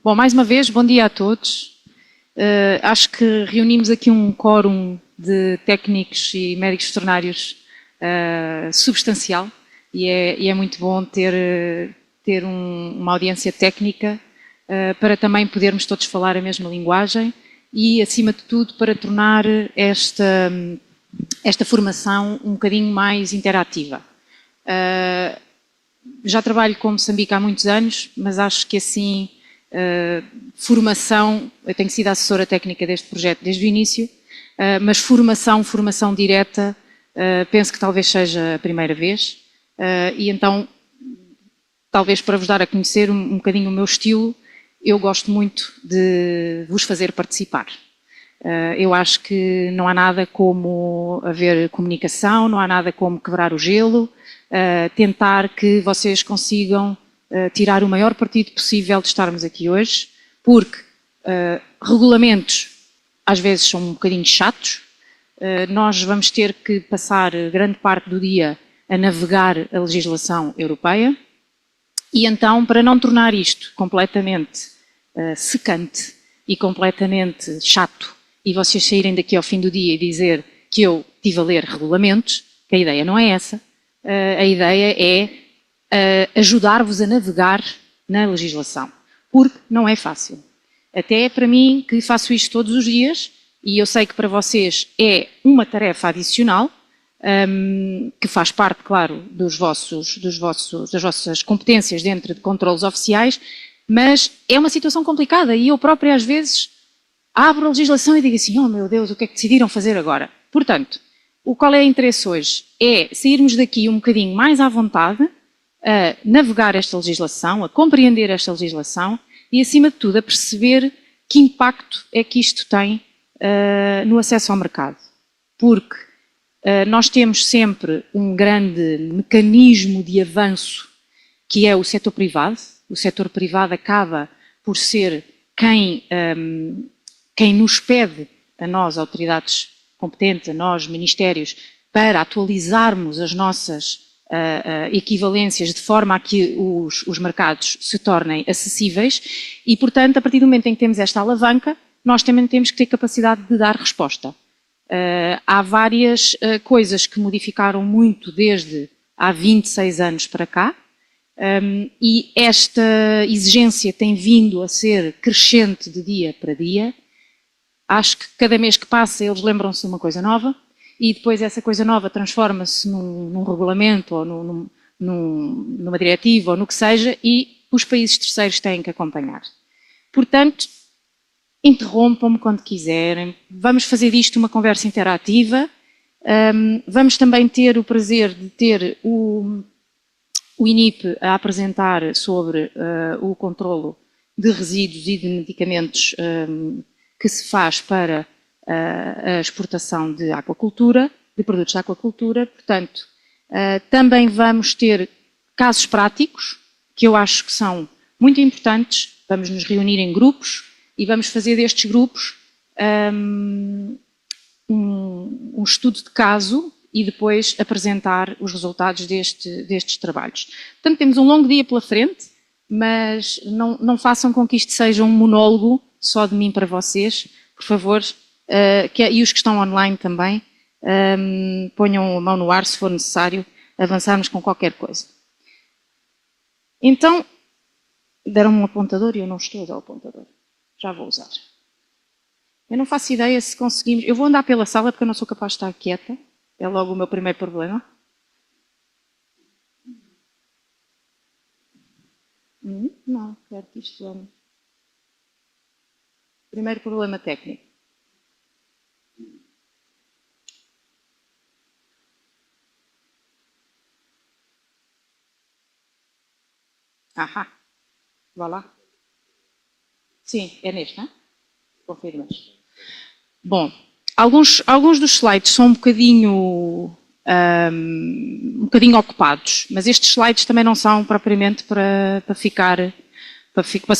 Bom, mais uma vez, bom dia a todos. Acho que reunimos aqui um quórum de técnicos e médicos veterinários substancial e é muito bom ter uma audiência técnica para também podermos todos falar a mesma linguagem e, acima de tudo, para tornar esta formação um bocadinho mais interativa. Já trabalho com Moçambique há muitos anos, mas acho que assim, formação, eu tenho sido assessora técnica deste projeto desde o início, mas formação direta, penso que talvez seja a primeira vez, e então, talvez para vos dar a conhecer um bocadinho o meu estilo, eu gosto muito de vos fazer participar. Eu acho que não há nada como haver comunicação, não há nada como quebrar o gelo, tentar que vocês consigam tirar o maior partido possível de estarmos aqui hoje, porque regulamentos às vezes são um bocadinho chatos, nós vamos ter que passar grande parte do dia a navegar a legislação europeia e então, para não tornar isto completamente secante e completamente chato e vocês saírem daqui ao fim do dia e dizer que eu estive a ler regulamentos, que a ideia não é essa, a ideia é ajudar-vos a navegar na legislação, porque não é fácil. Até para mim, que faço isto todos os dias, e eu sei que para vocês é uma tarefa adicional, que faz parte, claro, das vossas competências dentro de controlos oficiais, mas é uma situação complicada e eu própria às vezes abro a legislação e digo assim, oh meu Deus, o que é que decidiram fazer agora? Portanto, qual é o interesse hoje? É sairmos daqui um bocadinho mais à vontade, a navegar esta legislação, a compreender esta legislação e, acima de tudo, a perceber que impacto é que isto tem no acesso ao mercado. Porque nós temos sempre um grande mecanismo de avanço que é o setor privado. O setor privado acaba por ser quem nos pede, a nós, autoridades competentes, a nós, ministérios, para atualizarmos as nossas equivalências de forma a que os mercados se tornem acessíveis e, portanto, a partir do momento em que temos esta alavanca, nós também temos que ter capacidade de dar resposta. Há várias coisas que modificaram muito desde há 26 anos para cá e esta exigência tem vindo a ser crescente de dia para dia. Acho que cada mês que passa eles lembram-se de uma coisa nova e depois essa coisa nova transforma-se num regulamento ou numa diretiva ou no que seja e os países terceiros têm que acompanhar. Portanto, interrompam-me quando quiserem, vamos fazer disto uma conversa interativa, vamos também ter o prazer de ter o INIP a apresentar sobre o controlo de resíduos e de medicamentos que se faz para a exportação de aquacultura, de produtos de aquacultura, portanto, também vamos ter casos práticos, que eu acho que são muito importantes, vamos nos reunir em grupos e vamos fazer destes grupos um estudo de caso e depois apresentar os resultados destes trabalhos. Portanto, temos um longo dia pela frente, mas não façam com que isto seja um monólogo só de mim para vocês, por favor, e os que estão online também, ponham a mão no ar se for necessário avançarmos com qualquer coisa. Então, deram-me um apontador e eu não estou a dar o apontador. Já vou usar. Eu não faço ideia se conseguimos... Eu vou andar pela sala porque eu não sou capaz de estar quieta. É logo o meu primeiro problema. Não, quero que isto ande. Primeiro problema técnico. Ahá. Vá lá. Sim, é neste, não é? Confirmas. Bom, alguns dos slides são um bocadinho ocupados, mas estes slides também não são propriamente para se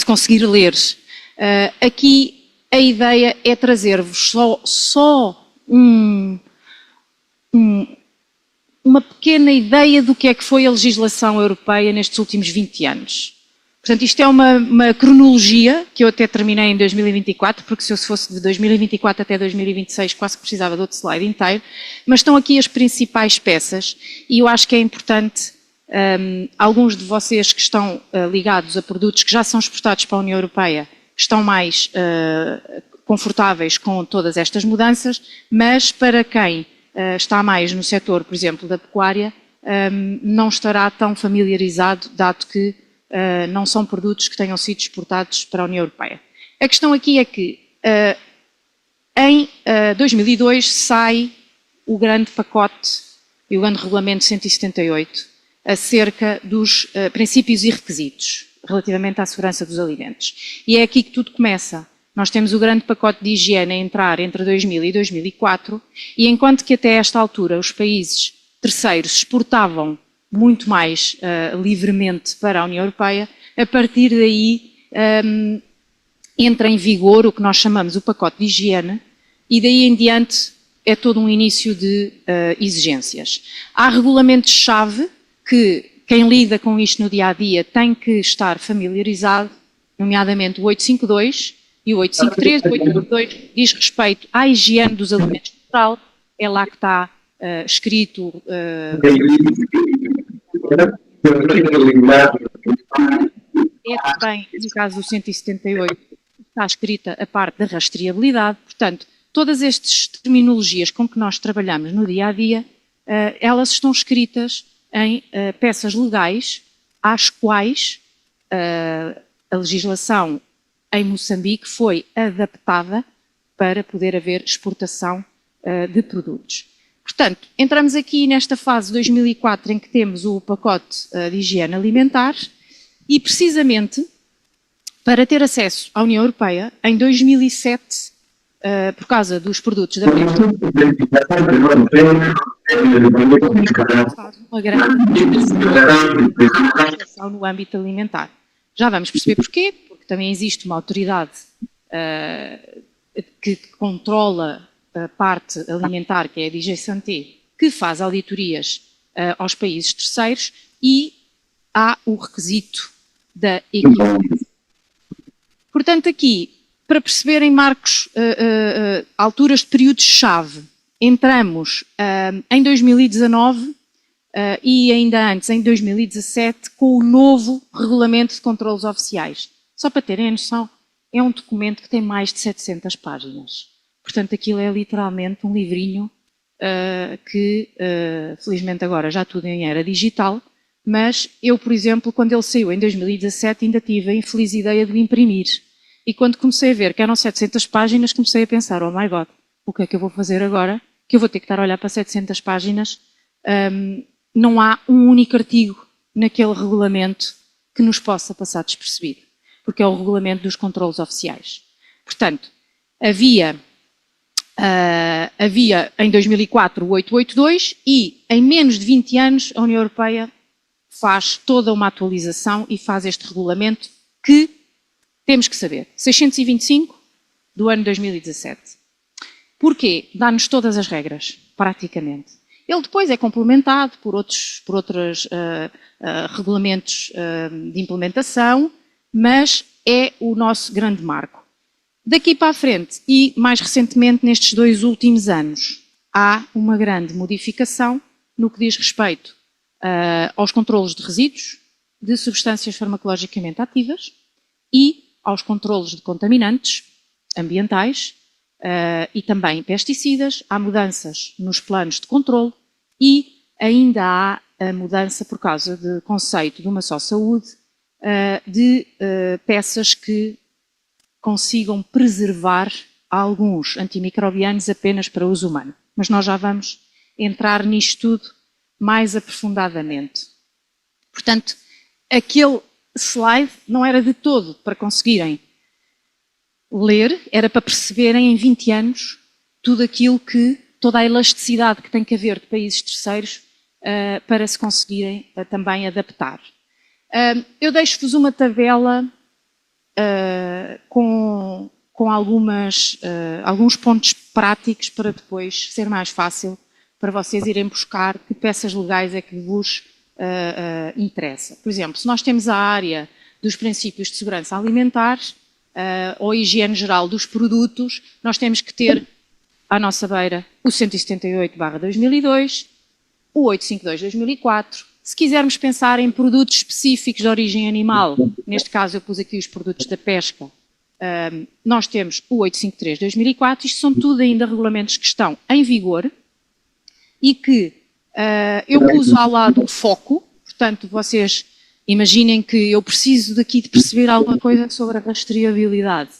conseguir ler. Aqui a ideia é trazer-vos só uma pequena ideia do que é que foi a legislação europeia nestes últimos 20 anos. Portanto, isto é uma cronologia que eu até terminei em 2024, porque se eu fosse de 2024 até 2026 quase que precisava de outro slide inteiro, mas estão aqui as principais peças e eu acho que é importante alguns de vocês que estão ligados a produtos que já são exportados para a União Europeia estão mais confortáveis com todas estas mudanças, mas para quem está mais no setor, por exemplo, da pecuária, não estará tão familiarizado, dado que não são produtos que tenham sido exportados para a União Europeia. A questão aqui é que em 2002 sai o grande pacote e o grande regulamento 178 acerca dos princípios e requisitos relativamente à segurança dos alimentos. E é aqui que tudo começa. Nós temos o grande pacote de higiene a entrar entre 2000 e 2004 e enquanto que até esta altura os países terceiros exportavam muito mais livremente para a União Europeia, a partir daí entra em vigor o que nós chamamos o pacote de higiene e daí em diante é todo um início de exigências. Há regulamentos-chave que quem lida com isto no dia-a-dia tem que estar familiarizado, nomeadamente o 852 e o 853. O 852 diz respeito à higiene dos alimentos em geral, é lá que está escrito é também, no caso do 178, está escrita a parte da rastreabilidade. Portanto, todas estas terminologias com que nós trabalhamos no dia-a-dia, elas estão escritas em peças legais às quais a legislação em Moçambique foi adaptada para poder haver exportação de produtos. Portanto, entramos aqui nesta fase 2004 em que temos o pacote de higiene alimentar e precisamente para ter acesso à União Europeia, em 2007, por causa dos produtos da faz uma grande no âmbito alimentar. Já vamos perceber porquê, porque também existe uma autoridade que controla a parte alimentar, que é a DG Santé, que faz auditorias aos países terceiros e há o requisito da equipe. Portanto, aqui, para perceberem marcos, alturas de períodos-chave, entramos em 2019 e ainda antes, em 2017, com o novo Regulamento de Controlos Oficiais. Só para terem a noção, é um documento que tem mais de 700 páginas. Portanto, aquilo é literalmente um livrinho que, felizmente agora já tudo em era digital, mas eu, por exemplo, quando ele saiu em 2017, ainda tive a infeliz ideia de o imprimir. E quando comecei a ver que eram 700 páginas, comecei a pensar, oh my God, o que é que eu vou fazer agora? Que eu vou ter que estar a olhar para 700 páginas. Não há um único artigo naquele regulamento que nos possa passar despercebido, porque é o regulamento dos controlos oficiais. Portanto, havia em 2004 o 882 e em menos de 20 anos a União Europeia faz toda uma atualização e faz este regulamento que temos que saber. 625 do ano 2017. Porquê? Dá-nos todas as regras, praticamente. Ele depois é complementado por outros regulamentos de implementação, mas é o nosso grande marco. Daqui para a frente, e mais recentemente nestes 2 últimos anos, há uma grande modificação no que diz respeito aos controlos de resíduos, de substâncias farmacologicamente ativas e aos controlos de contaminantes ambientais e também pesticidas. Há mudanças nos planos de controle e ainda há a mudança por causa do conceito de uma só saúde de peças que consigam preservar alguns antimicrobianos apenas para uso humano. Mas nós já vamos entrar nisto tudo mais aprofundadamente. Portanto, aquele slide não era de todo para conseguirem ler, era para perceberem em 20 anos tudo aquilo que, toda a elasticidade que tem que haver de países terceiros para se conseguirem também adaptar. Eu deixo-vos uma tabela com alguns pontos práticos para depois ser mais fácil para vocês irem buscar que peças legais é que vos interessa. Por exemplo, se nós temos a área dos princípios de segurança alimentar ou higiene geral dos produtos, nós temos que ter à nossa beira o 178/2002, o 852/2004. Se quisermos pensar em produtos específicos de origem animal, neste caso eu pus aqui os produtos da pesca, nós temos o 853/2004, isto são tudo ainda regulamentos que estão em vigor e que eu pus ao lado o foco, portanto vocês imaginem que eu preciso daqui de perceber alguma coisa sobre a rastreabilidade.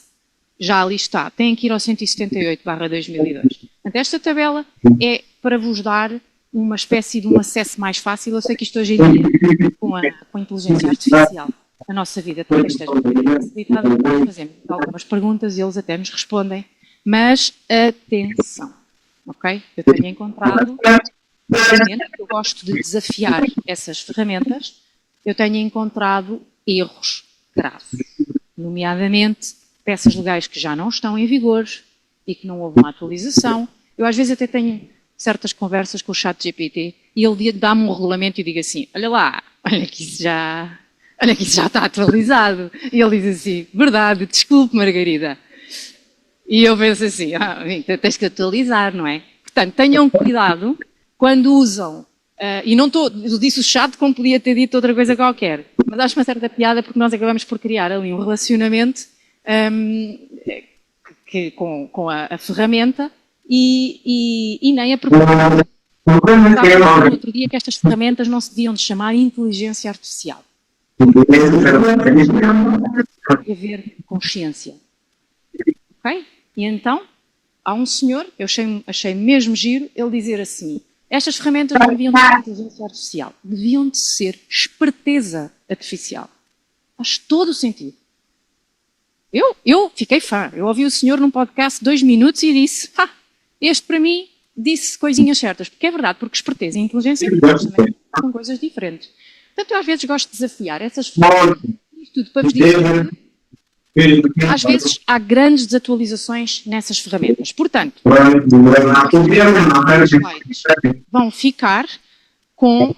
Já ali está, têm que ir ao 178/2002. Portanto, esta tabela é para vos dar uma espécie de um acesso mais fácil. Eu sei que isto hoje em dia, com a inteligência artificial, a nossa vida também esteja facilitada, nós fazemos algumas perguntas e eles até nos respondem, mas atenção, ok? Eu tenho encontrado, eu gosto de desafiar essas ferramentas, eu tenho encontrado erros graves, nomeadamente peças legais que já não estão em vigor e que não houve uma atualização. Eu às vezes até tenho certas conversas com o ChatGPT e ele dá-me um regulamento e eu digo assim, olha lá, olha que isso já está atualizado. E ele diz assim, verdade, desculpe Margarida. E eu penso assim, tens que atualizar, não é? Portanto, tenham cuidado quando usam, e não estou, eu disse o chat como podia ter dito outra coisa qualquer, mas acho uma certa piada porque nós acabamos por criar ali um relacionamento com a ferramenta e nem a propósito. No outro dia que estas ferramentas não se deviam de chamar inteligência artificial. Tem a ver com consciência. Ok? E então, há um senhor, eu achei mesmo giro, ele dizer assim, estas ferramentas não deviam de ser inteligência artificial, deviam de ser esperteza artificial. Faz todo o sentido. Eu fiquei fã, eu ouvi o senhor num podcast 2 minutos e disse, este para mim disse coisinhas certas, porque é verdade, porque esperteza e inteligência também são coisas diferentes. Portanto, eu às vezes gosto de desafiar essas ferramentas, isto tudo para vos dizer que às vezes há grandes desatualizações nessas ferramentas. Portanto, vão ficar com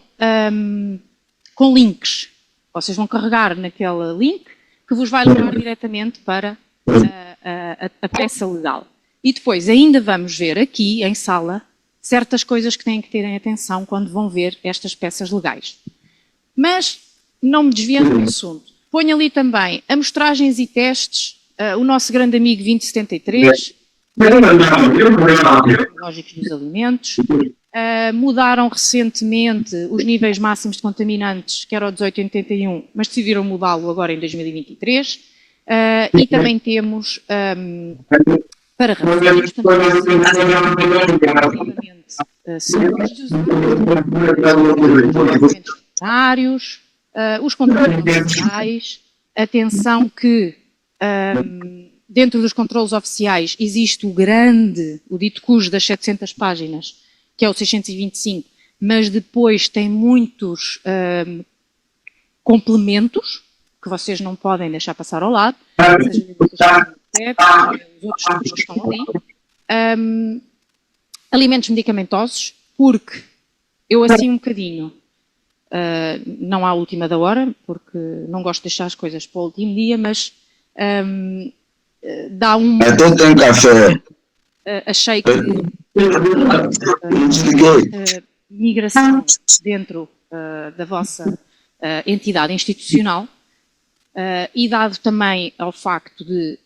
links. Vocês vão carregar naquele link que vos vai levar diretamente para a peça legal. E depois ainda vamos ver aqui, em sala, certas coisas que têm que terem atenção quando vão ver estas peças legais. Mas, não me desviando do assunto, ponho ali também amostragens e testes, o nosso grande amigo 2073, lógicos dos alimentos, mudaram recentemente os níveis máximos de contaminantes, que era o 1881, mas decidiram mudá-lo agora em 2023, e também temos para relativamente os controles oficiais, atenção que dentro dos controles oficiais existe o dito cujo das 700 páginas, que é o 625, mas depois tem muitos complementos que vocês não podem deixar passar ao lado, os outros que estão ali. Alimentos medicamentosos, porque eu assim um bocadinho, não à última da hora, porque não gosto de deixar as coisas para o último dia, mas dá um... Então tem café. Achei que migração dentro da vossa entidade institucional e dado também ao facto de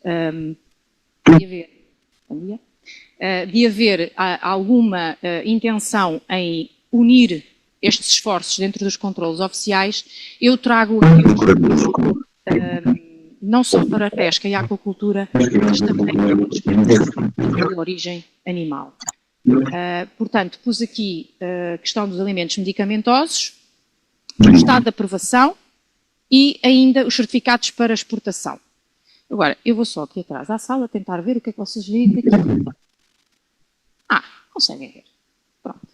haver alguma intenção em unir estes esforços dentro dos controlos oficiais, eu trago aqui não só para a pesca e a aquacultura, mas também para a de origem animal. Portanto, pus aqui a questão dos alimentos medicamentosos, o estado de aprovação e ainda os certificados para exportação. Agora, eu vou só aqui atrás à sala tentar ver o que é que vocês veem daqui. Conseguem ver. Pronto.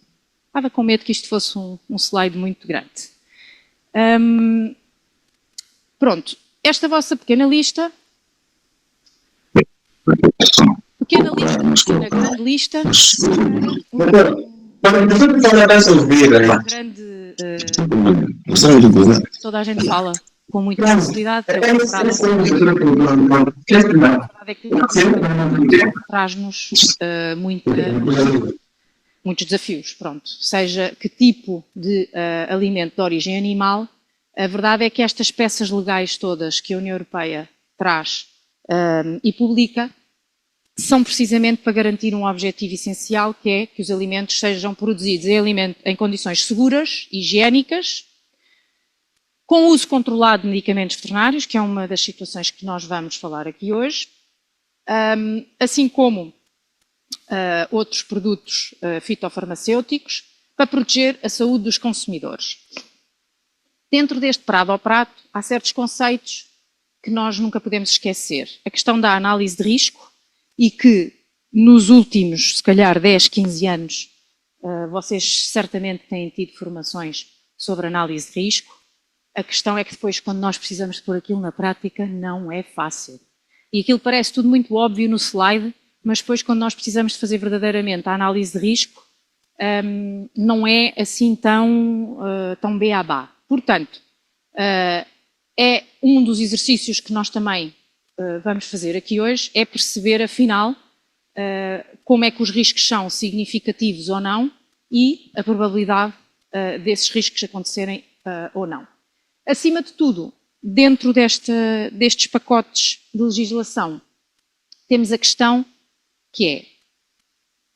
Estava com medo que isto fosse um slide muito grande. Pronto. Esta vossa pequena lista, grande lista, toda a gente fala. com muita facilidade, que é o que traz-nos muitos desafios, pronto. Seja que tipo de alimento de origem animal, a verdade é que estas peças legais todas que a União Europeia traz e publica são precisamente para garantir um objetivo essencial, que é que os alimentos sejam produzidos em condições seguras, higiênicas, com uso controlado de medicamentos veterinários, que é uma das situações que nós vamos falar aqui hoje, assim como outros produtos fitofarmacêuticos, para proteger a saúde dos consumidores. Dentro deste parado ao prato, há certos conceitos que nós nunca podemos esquecer. A questão da análise de risco, e que nos últimos, se calhar, 10, 15 anos, vocês certamente têm tido formações sobre análise de risco. A questão é que depois, quando nós precisamos de pôr aquilo na prática, não é fácil. E aquilo parece tudo muito óbvio no slide, mas depois, quando nós precisamos de fazer verdadeiramente a análise de risco, não é assim tão beabá. Portanto, é um dos exercícios que nós também vamos fazer aqui hoje, é perceber, afinal, como é que os riscos são significativos ou não e a probabilidade desses riscos acontecerem ou não. Acima de tudo, dentro destes pacotes de legislação, temos a questão que é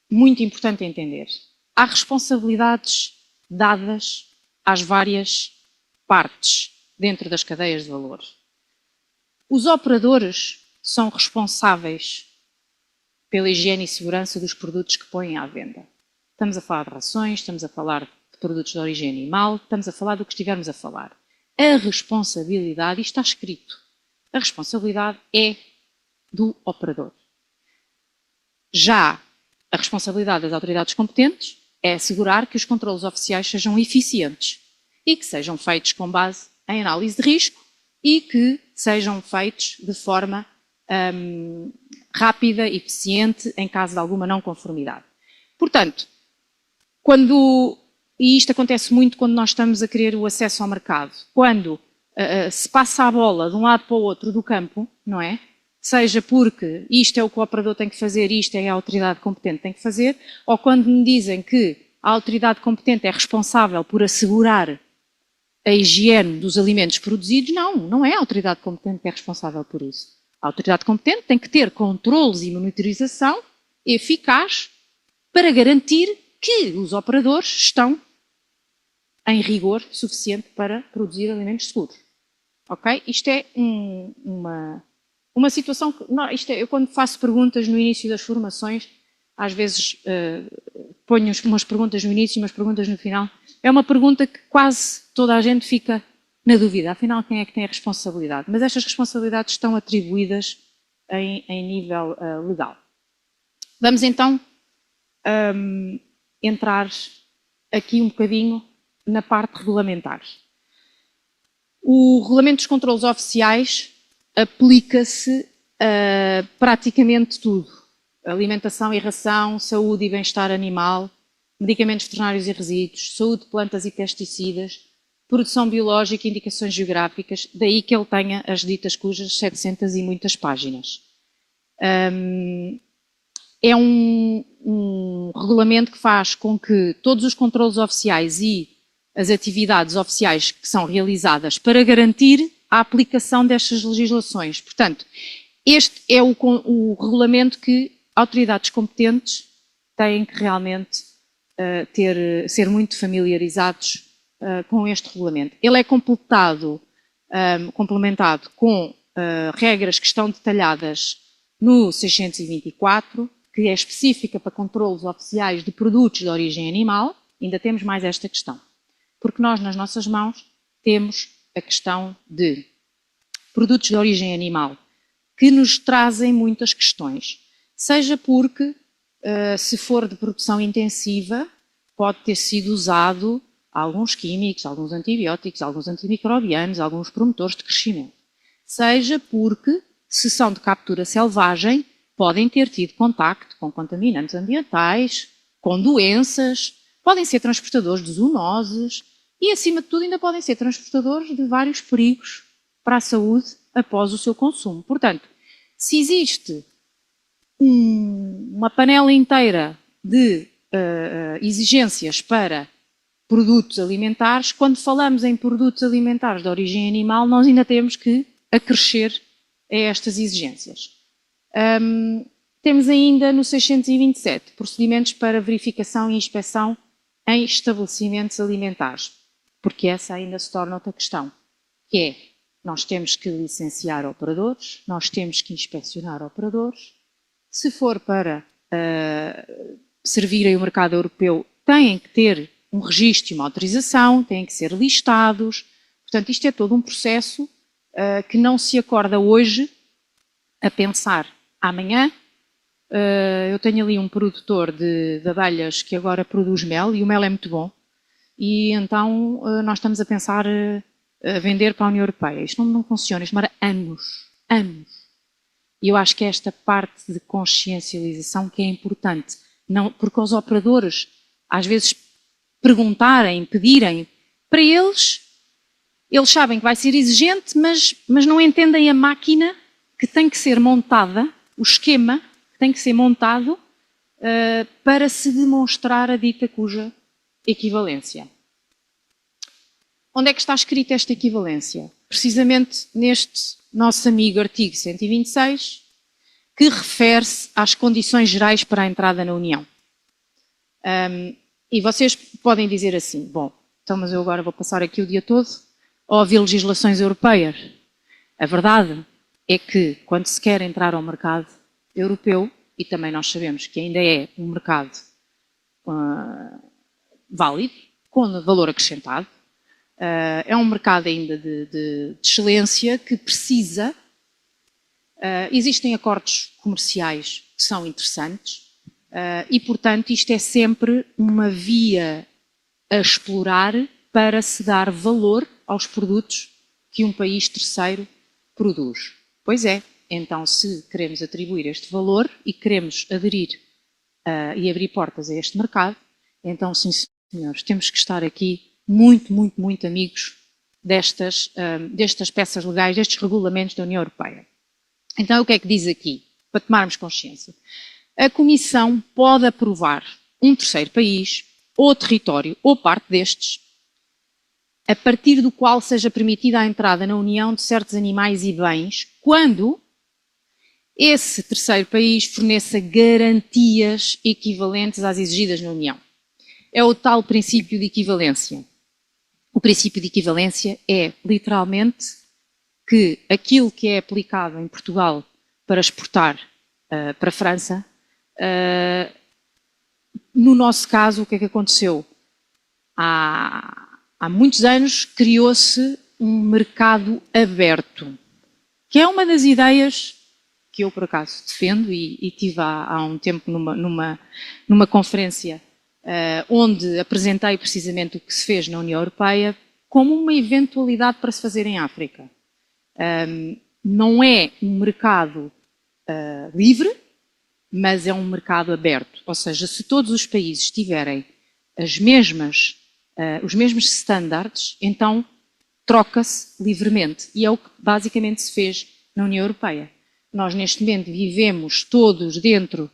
muito importante entender. Há responsabilidades dadas às várias partes dentro das cadeias de valor. Os operadores são responsáveis pela higiene e segurança dos produtos que põem à venda. Estamos a falar de rações, estamos a falar de produtos de origem animal, estamos a falar do que estivermos a falar. A responsabilidade, isto está escrito, a responsabilidade é do operador. Já a responsabilidade das autoridades competentes é assegurar que os controlos oficiais sejam eficientes e que sejam feitos com base em análise de risco e que sejam feitos de forma rápida e eficiente em caso de alguma não conformidade. Portanto, e isto acontece muito quando nós estamos a querer o acesso ao mercado, quando se passa a bola de um lado para o outro do campo, não é? Seja porque isto é o que o operador tem que fazer, isto é a autoridade competente que tem que fazer, ou quando me dizem que a autoridade competente é responsável por assegurar a higiene dos alimentos produzidos, não é a autoridade competente que é responsável por isso. A autoridade competente tem que ter controles e monitorização eficaz para garantir que os operadores estão em rigor suficiente para produzir alimentos seguros. Ok? Isto é uma situação que... eu quando faço perguntas no início das formações, às vezes ponho umas perguntas no início e umas perguntas no final. É uma pergunta que quase toda a gente fica na dúvida. Afinal, quem é que tem a responsabilidade? Mas estas responsabilidades estão atribuídas em nível legal. Vamos então entrar aqui um bocadinho na parte regulamentar. O Regulamento dos Controlos Oficiais aplica-se a praticamente tudo. Alimentação e ração, saúde e bem-estar animal, medicamentos veterinários e resíduos, saúde de plantas e pesticidas, produção biológica e indicações geográficas, daí que ele tenha as ditas cujas 700 e muitas páginas. É um regulamento que faz com que todos os controlos oficiais e as atividades oficiais que são realizadas para garantir a aplicação destas legislações. Portanto, este é o regulamento que autoridades competentes têm que realmente ser muito familiarizados com este regulamento. Ele é complementado com regras que estão detalhadas no 624, que é específica para controlos oficiais de produtos de origem animal. Ainda temos mais esta questão, porque nós nas nossas mãos temos a questão de produtos de origem animal, que nos trazem muitas questões, seja porque, se for de produção intensiva, pode ter sido usado alguns químicos, alguns antibióticos, alguns antimicrobianos, alguns promotores de crescimento. Seja porque, se são de captura selvagem, podem ter tido contacto com contaminantes ambientais, com doenças, podem ser transportadores de zoonoses e, acima de tudo, ainda podem ser transportadores de vários perigos para a saúde após o seu consumo. Portanto, se existe uma panela inteira de exigências para produtos alimentares, quando falamos em produtos alimentares de origem animal, nós ainda temos que acrescer a estas exigências. Temos ainda no 627 procedimentos para verificação e inspeção em estabelecimentos alimentares, porque essa ainda se torna outra questão, que é, nós temos que licenciar operadores, nós temos que inspecionar operadores, se for para servirem o mercado europeu, têm que ter um registro e uma autorização, têm que ser listados, portanto isto é todo um processo que não se acorda hoje a pensar amanhã. Eu tenho ali um produtor de abelhas que agora produz mel e o mel é muito bom e então nós estamos a pensar a vender para a União Europeia. Isto não funciona, isto demora anos. E eu acho que é esta parte de consciencialização que é importante, não, porque os operadores às vezes perguntarem, pedirem, para eles sabem que vai ser exigente, mas não entendem a máquina que tem que ser montada, o esquema que tem que ser montado para se demonstrar a dita cuja equivalência. Onde é que está escrita esta equivalência? Precisamente neste nosso amigo artigo 126, que refere-se às condições gerais para a entrada na União. E vocês podem dizer assim, bom, então mas eu agora vou passar aqui o dia todo a ouvir legislações europeias. A verdade é que quando se quer entrar ao mercado europeu, e também nós sabemos que ainda é um mercado válido, com valor acrescentado, é um mercado ainda de excelência que precisa, existem acordos comerciais que são interessantes e, portanto, isto é sempre uma via a explorar para se dar valor aos produtos que um país terceiro produz. Pois é, então se queremos atribuir este valor e queremos aderir e abrir portas a este mercado, então sim, senhores, temos que estar aqui muito amigos destas peças legais, destes regulamentos da União Europeia. Então, o que é que diz aqui? Para tomarmos consciência. A Comissão pode aprovar um terceiro país, ou território, ou parte destes, a partir do qual seja permitida a entrada na União de certos animais e bens, quando esse terceiro país forneça garantias equivalentes às exigidas na União. É o tal princípio de equivalência. O princípio de equivalência é, literalmente, que aquilo que é aplicado em Portugal para exportar para a França, no nosso caso, o que é que aconteceu? Há muitos anos criou-se um mercado aberto, que é uma das ideias que eu, por acaso, defendo e tive há um tempo numa conferência onde apresentei precisamente o que se fez na União Europeia como uma eventualidade para se fazer em África. Não é um mercado livre, mas é um mercado aberto. Ou seja, se todos os países tiverem os mesmos standards, então troca-se livremente. E é o que basicamente se fez na União Europeia. Nós, neste momento, vivemos todos dentro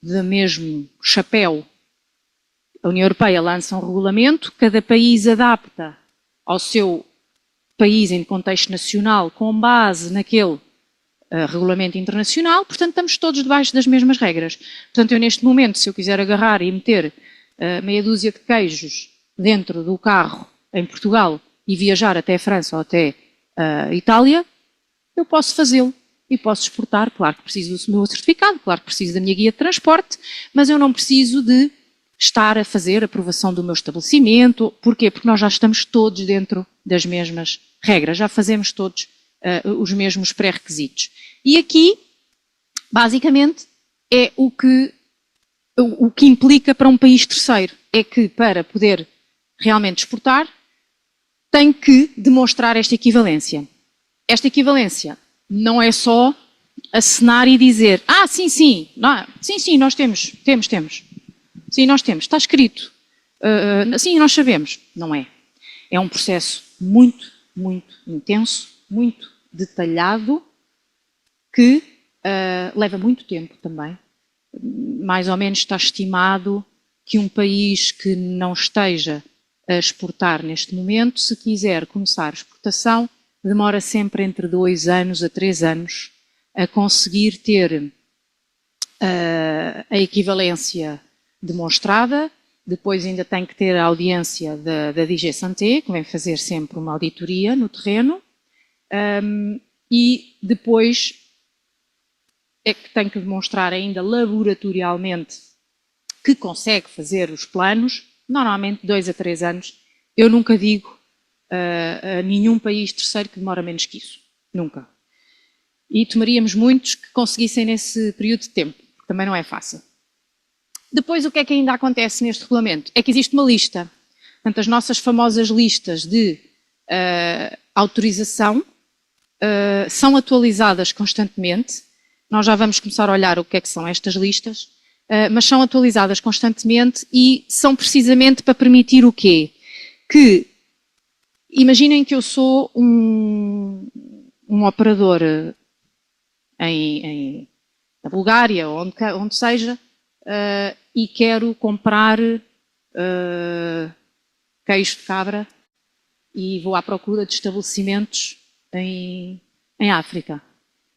do mesmo chapéu. A União Europeia lança um regulamento, cada país adapta ao seu país em contexto nacional com base naquele regulamento internacional, portanto estamos todos debaixo das mesmas regras. Portanto, eu neste momento, se eu quiser agarrar e meter meia dúzia de queijos dentro do carro em Portugal e viajar até a França ou até a Itália, eu posso fazê-lo e posso exportar. Claro que preciso do meu certificado, claro que preciso da minha guia de transporte, mas eu não preciso de estar a fazer a aprovação do meu estabelecimento. Porquê? Porque nós já estamos todos dentro das mesmas regras, já fazemos todos os mesmos pré-requisitos. E aqui, basicamente, é o que implica para um país terceiro, é que para poder realmente exportar, tem que demonstrar esta equivalência. Esta equivalência não é só assinar e dizer, sim, nós temos. Sim, nós temos, está escrito. Sim, nós sabemos. Não é. É um processo muito intenso, muito detalhado, que leva muito tempo também. Mais ou menos está estimado que um país que não esteja a exportar neste momento, se quiser começar a exportação, demora sempre entre 2 anos a 3 anos a conseguir ter a equivalência demonstrada. Depois ainda tem que ter a audiência da DG Santé, que vem fazer sempre uma auditoria no terreno, e depois é que tem que demonstrar ainda laboratorialmente que consegue fazer os planos, normalmente 2 a 3 anos. Eu nunca digo a nenhum país terceiro que demora menos que isso, nunca. E tomaríamos muitos que conseguissem nesse período de tempo, porque também não é fácil. Depois, o que é que ainda acontece neste regulamento? É que existe uma lista. Portanto, as nossas famosas listas de autorização são atualizadas constantemente. Nós já vamos começar a olhar o que é que são estas listas, mas são atualizadas constantemente e são precisamente para permitir o quê? Que, imaginem que eu sou um operador na Bulgária, ou onde seja, e quero comprar queijo de cabra e vou à procura de estabelecimentos em África.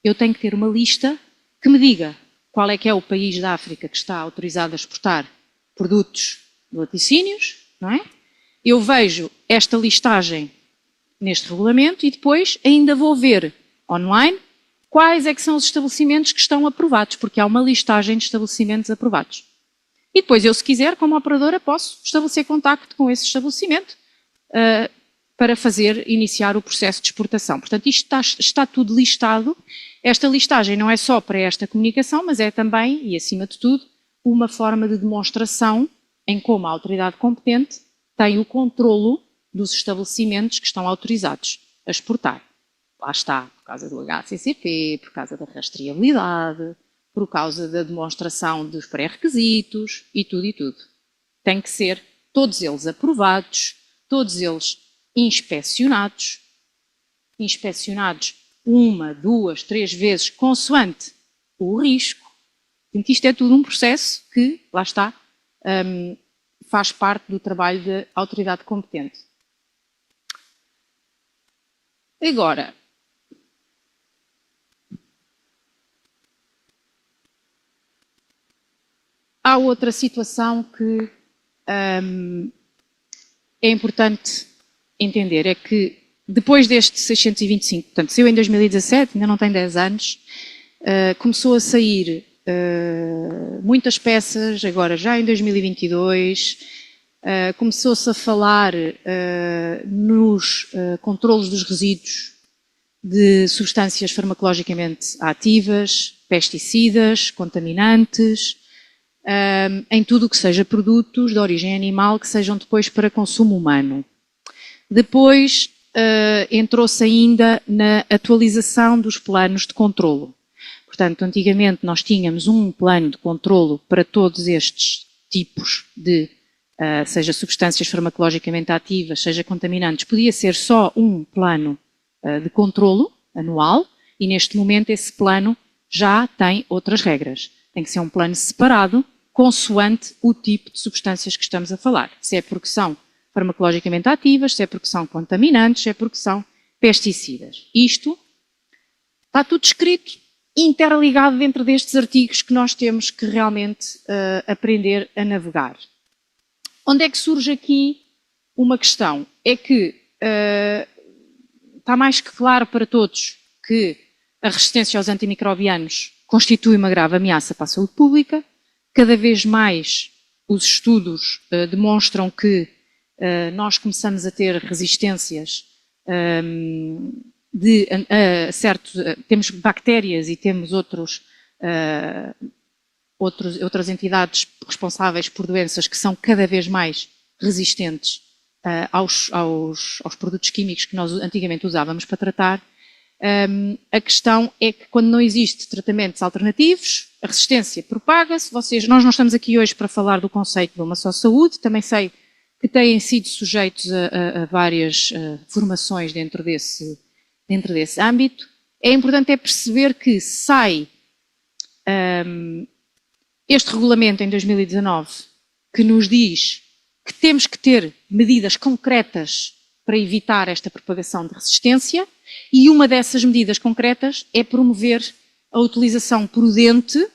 Eu tenho que ter uma lista que me diga qual é que é o país da África que está autorizado a exportar produtos de laticínios, não é? Eu vejo esta listagem neste regulamento e depois ainda vou ver online quais é que são os estabelecimentos que estão aprovados, porque há uma listagem de estabelecimentos aprovados. E depois eu, se quiser, como operadora, posso estabelecer contacto com esse estabelecimento para iniciar o processo de exportação. Portanto, isto está tudo listado. Esta listagem não é só para esta comunicação, mas é também, e acima de tudo, uma forma de demonstração em como a autoridade competente tem o controlo dos estabelecimentos que estão autorizados a exportar. Lá está, por causa do HACCP, por causa da rastreabilidade, por causa da demonstração dos pré-requisitos e tudo e tudo. Tem que ser todos eles aprovados, todos eles inspecionados 1, 2, 3 vezes, consoante o risco. Portanto, isto é tudo um processo que, lá está, faz parte do trabalho da autoridade competente. Agora, há outra situação que é importante entender, é que depois deste 625, portanto, saiu em 2017, ainda não tem 10 anos, começou a sair muitas peças, agora já em 2022, começou-se a falar nos controlos dos resíduos de substâncias farmacologicamente ativas, pesticidas, contaminantes, em tudo o que seja produtos de origem animal que sejam depois para consumo humano. Depois entrou-se ainda na atualização dos planos de controlo. Portanto, antigamente nós tínhamos um plano de controlo para todos estes tipos de, seja substâncias farmacologicamente ativas, seja contaminantes, podia ser só um plano de controlo anual e neste momento esse plano já tem outras regras. Tem que ser um plano separado, consoante o tipo de substâncias que estamos a falar. Se é porque são farmacologicamente ativas, se é porque são contaminantes, se é porque são pesticidas. Isto está tudo escrito, interligado dentro destes artigos que nós temos que realmente aprender a navegar. Onde é que surge aqui uma questão? É que está mais que claro para todos que a resistência aos antimicrobianos constitui uma grave ameaça para a saúde pública. Cada vez mais os estudos demonstram que nós começamos a ter resistências temos bactérias e temos outras entidades responsáveis por doenças que são cada vez mais resistentes aos produtos químicos que nós antigamente usávamos para tratar. A questão é que quando não existe tratamentos alternativos, a resistência propaga-se. Nós não estamos aqui hoje para falar do conceito de uma só saúde, também sei que têm sido sujeitos a várias formações dentro desse dentro desse âmbito. É importante perceber que sai este regulamento em 2019 que nos diz que temos que ter medidas concretas para evitar esta propagação de resistência, e uma dessas medidas concretas é promover a utilização prudente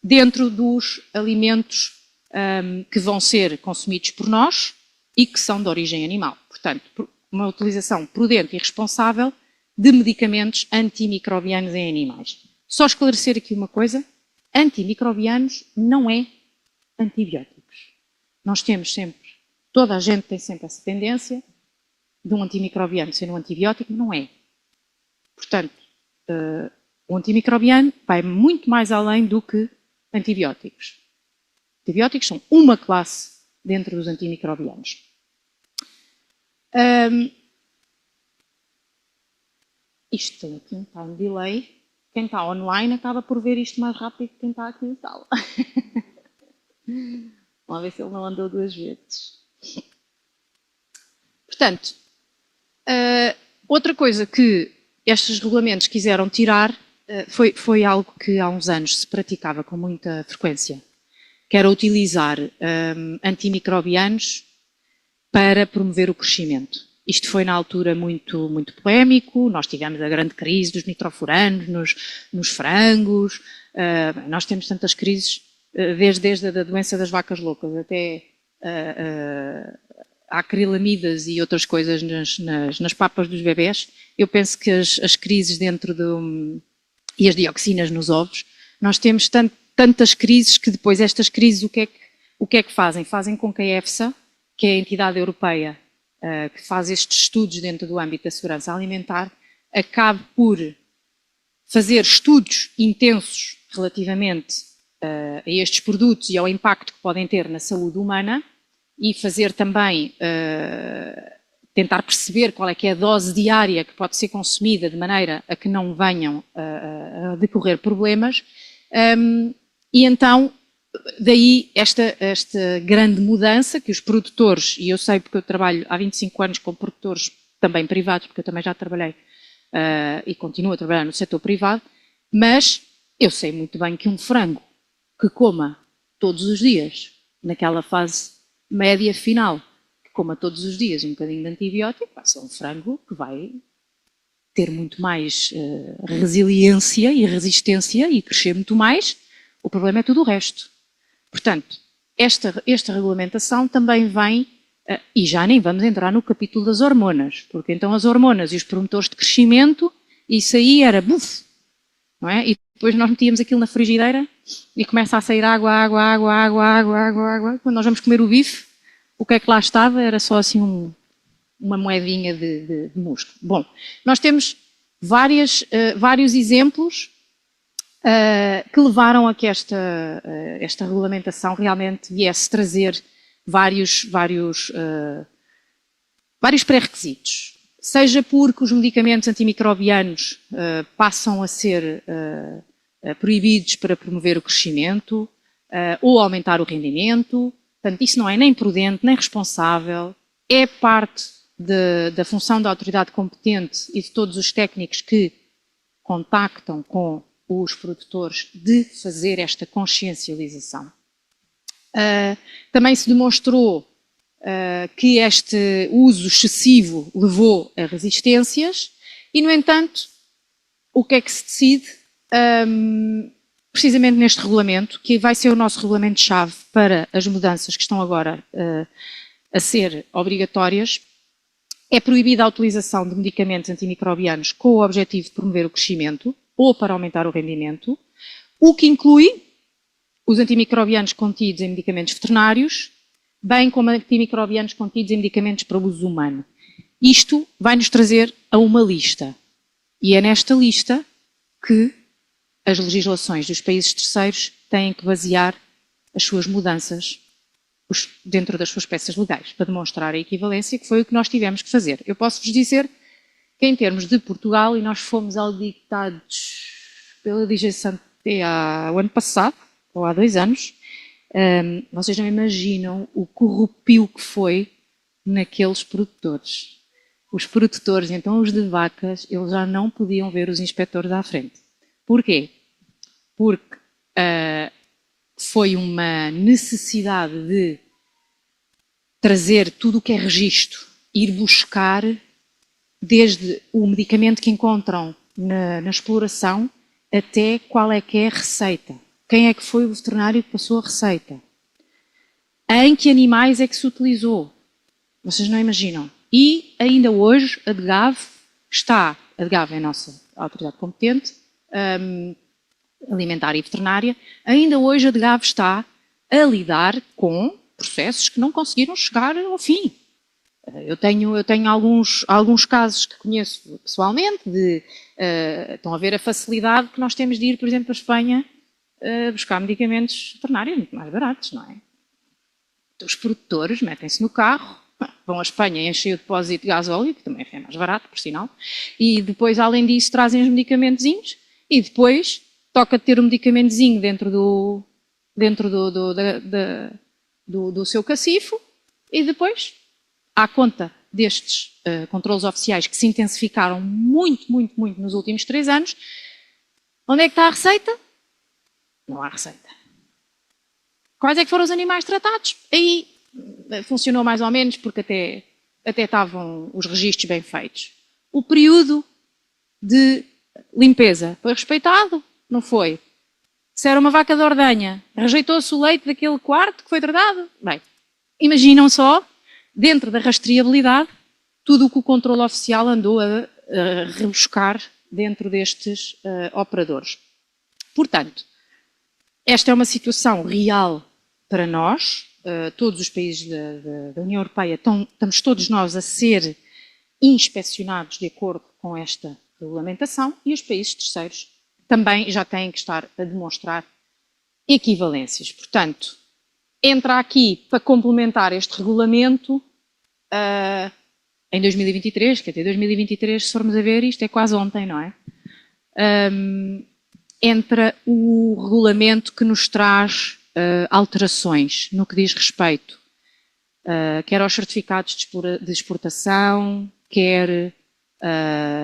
dentro dos alimentos que vão ser consumidos por nós e que são de origem animal. Portanto, uma utilização prudente e responsável de medicamentos antimicrobianos em animais. Só esclarecer aqui uma coisa, antimicrobianos não é antibióticos. Nós temos sempre, toda a gente tem sempre essa tendência de um antimicrobiano ser um antibiótico, não é. Portanto, o antimicrobiano vai muito mais além do que antibióticos. Antibióticos são uma classe dentro dos antimicrobianos. Isto tem aqui um time delay. Quem está online acaba por ver isto mais rápido que quem está aqui na sala. Vamos ver se ele não andou 2 vezes. Portanto, outra coisa que estes regulamentos quiseram tirar foi algo que há uns anos se praticava com muita frequência, que era utilizar antimicrobianos para promover o crescimento. Isto foi na altura muito polémico, nós tivemos a grande crise dos nitrofuranos nos frangos, nós temos tantas crises, desde a doença das vacas loucas até a acrilamidas e outras coisas nas papas dos bebés. Eu penso que as crises e as dioxinas nos ovos, nós temos tantas crises que depois estas crises o que é que fazem? Fazem com que a EFSA, que é a entidade europeia que faz estes estudos dentro do âmbito da segurança alimentar, acabe por fazer estudos intensos relativamente a estes produtos e ao impacto que podem ter na saúde humana e fazer também, tentar perceber qual é que é a dose diária que pode ser consumida de maneira a que não venham a decorrer problemas. E então, daí esta grande mudança que os produtores, e eu sei porque eu trabalho há 25 anos com produtores também privados, porque eu também já trabalhei e continuo a trabalhar no setor privado, mas eu sei muito bem que um frango que coma todos os dias, naquela fase média final, que coma todos os dias um bocadinho de antibiótico, vai ser um frango que vai ter muito mais resiliência e resistência e crescer muito mais. O problema é tudo o resto. Portanto, esta regulamentação também vem, e já nem vamos entrar no capítulo das hormonas, porque então as hormonas e os promotores de crescimento, isso aí era buf, não é? E depois nós metíamos aquilo na frigideira e começa a sair água. Quando nós vamos comer o bife, o que é que lá estava? Era só assim uma moedinha de músculo. Bom, nós temos vários exemplos que levaram a que esta regulamentação realmente viesse trazer vários pré-requisitos. Seja porque os medicamentos antimicrobianos passam a ser proibidos para promover o crescimento ou aumentar o rendimento. Portanto, isso não é nem prudente, nem responsável, é parte da função da autoridade competente e de todos os técnicos que contactam com os produtores de fazer esta consciencialização. Também se demonstrou que este uso excessivo levou a resistências e, no entanto, o que é que se decide? Precisamente neste regulamento, que vai ser o nosso regulamento-chave para as mudanças que estão agora a ser obrigatórias, é proibida a utilização de medicamentos antimicrobianos com o objetivo de promover o crescimento ou para aumentar o rendimento, o que inclui os antimicrobianos contidos em medicamentos veterinários, bem como antimicrobianos contidos em medicamentos para uso humano. Isto vai-nos trazer a uma lista. E é nesta lista que as legislações dos países terceiros têm que basear as suas mudanças dentro das suas peças legais, para demonstrar a equivalência, que foi o que nós tivemos que fazer. Eu posso-vos dizer que em termos de Portugal, e nós fomos auditados pela DG Santé o ano passado, ou há 2 anos, vocês não imaginam o corrupio que foi naqueles produtores. os produtores, então os de vacas, eles já não podiam ver os inspectores à frente. Porquê? Porque foi uma necessidade de trazer tudo o que é registro, ir buscar desde o medicamento que encontram na exploração até qual é que é a receita. Quem é que foi o veterinário que passou a receita? Em que animais é que se utilizou? Vocês não imaginam. E ainda hoje a DGAV a DGAV é a nossa autoridade competente, alimentar e veterinária, ainda hoje a DGAV está a lidar com processos que não conseguiram chegar ao fim. Eu tenho alguns casos que conheço pessoalmente, estão a ver a facilidade que nós temos de ir, por exemplo, para a Espanha, buscar medicamentos veterinários muito mais baratos, não é? Os produtores metem-se no carro, vão à Espanha e enchem o depósito de gasóleo, que também é mais barato, por sinal, e depois, além disso, trazem os medicamentozinhos e depois toca ter um medicamentozinho dentro do seu cacifo e depois, à conta destes controlos oficiais que se intensificaram muito, muito, muito nos últimos 3 anos, onde é que está a receita? Não há receita. Quais é que foram os animais tratados? Aí funcionou mais ou menos, porque até estavam os registros bem feitos. O período de limpeza foi respeitado? Não foi. Se era uma vaca de ordenha, rejeitou-se o leite daquele quarto que foi tratado? Bem, imaginam só, dentro da rastreabilidade, tudo o que o controle oficial andou a rebuscar dentro destes operadores. Portanto, esta é uma situação real para nós, todos os países da União Europeia, estamos todos nós a ser inspecionados de acordo com esta regulamentação e os países terceiros também já têm que estar a demonstrar equivalências. Portanto, entra aqui para complementar este regulamento em 2023, que até 2023, se formos a ver, isto é quase ontem, não é? Entra o regulamento que nos traz alterações no que diz respeito quer aos certificados de exportação, quer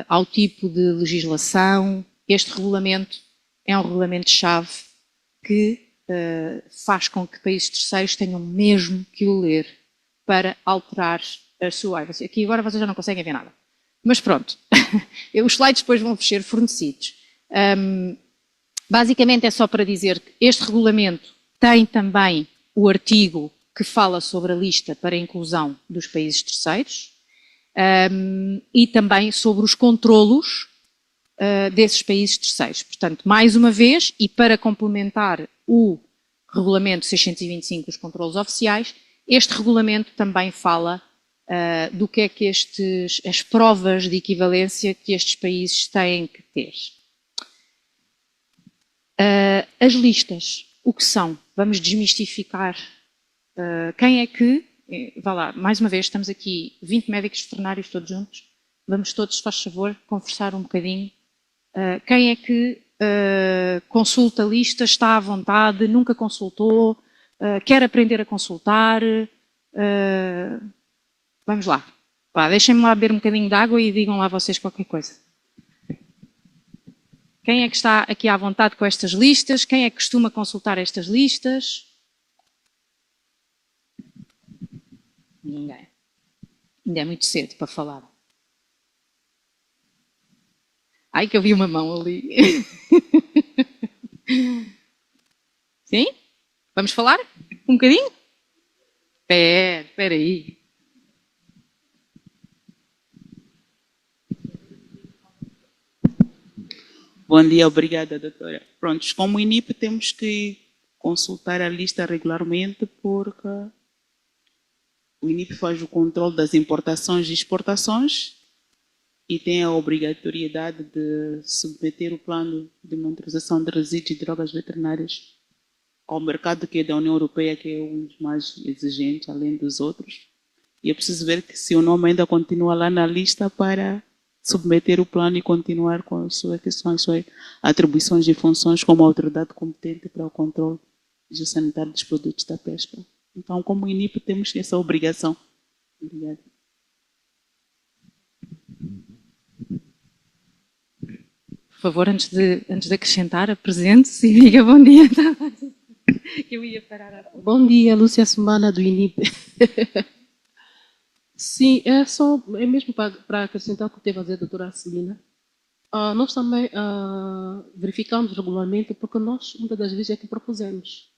ao tipo de legislação. Este regulamento é um regulamento-chave que faz com que países terceiros tenham mesmo que o ler para alterar a sua... Aqui agora vocês já não conseguem ver nada. Mas pronto, os slides depois vão ser fornecidos. Basicamente é só para dizer que este regulamento tem também o artigo que fala sobre a lista para a inclusão dos países terceiros e também sobre os controlos desses países terceiros. Portanto, mais uma vez, e para complementar o regulamento 625 dos controlos oficiais, este regulamento também fala do que é que as provas de equivalência que estes países têm que ter. As listas, o que são? Vamos desmistificar quem é que... Vá lá, mais uma vez, estamos aqui 20 médicos veterinários todos juntos, vamos todos, se faz favor, conversar um bocadinho. Quem é que consulta listas, está à vontade, nunca consultou, quer aprender a consultar? Vamos lá. Deixem-me lá beber um bocadinho de água e digam lá vocês qualquer coisa. Quem é que está aqui à vontade com estas listas? Quem é que costuma consultar estas listas? Ninguém. Ainda é muito cedo para falar. Ai, que eu vi uma mão ali. Sim? Vamos falar? Um bocadinho? Espera aí. Bom dia, obrigada, doutora. Prontos, como INIP temos que consultar a lista regularmente porque o INIP faz o controle das importações e exportações e tem a obrigatoriedade de submeter o plano de monitorização de resíduos e drogas veterinárias ao mercado que é da União Europeia, que é um dos mais exigentes, além dos outros. E é preciso ver que se o nome ainda continua lá na lista para submeter o plano e continuar com as suas questões, suas atribuições e funções como autoridade competente para o controle sanitário dos produtos da pesca. Então, como INIP, temos essa obrigação. Obrigada. favor, antes de acrescentar, apresente-se e diga bom dia. Eu ia parar. Bom dia, Lúcia Semana do INIP. Sim, é mesmo para acrescentar o que teve a dizer a doutora Celina. Nós também verificamos regularmente, porque nós, muitas das vezes, é que propusemos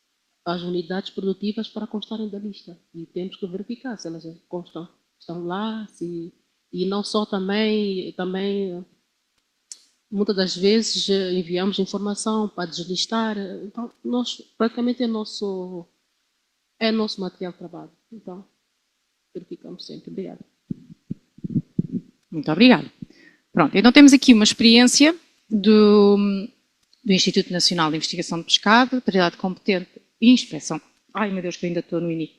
as unidades produtivas para constarem da lista. E temos que verificar se elas constam, estão lá, e não só também muitas das vezes enviamos informação para deslistar. Então, nós, praticamente é nosso material de trabalho. Então, verificamos sempre. Obrigada. Muito obrigada. Pronto, então temos aqui uma experiência do Instituto Nacional de Investigação de Pescado, Autoridade Competente e Inspeção. Ai, meu Deus, que eu ainda estou no INIP.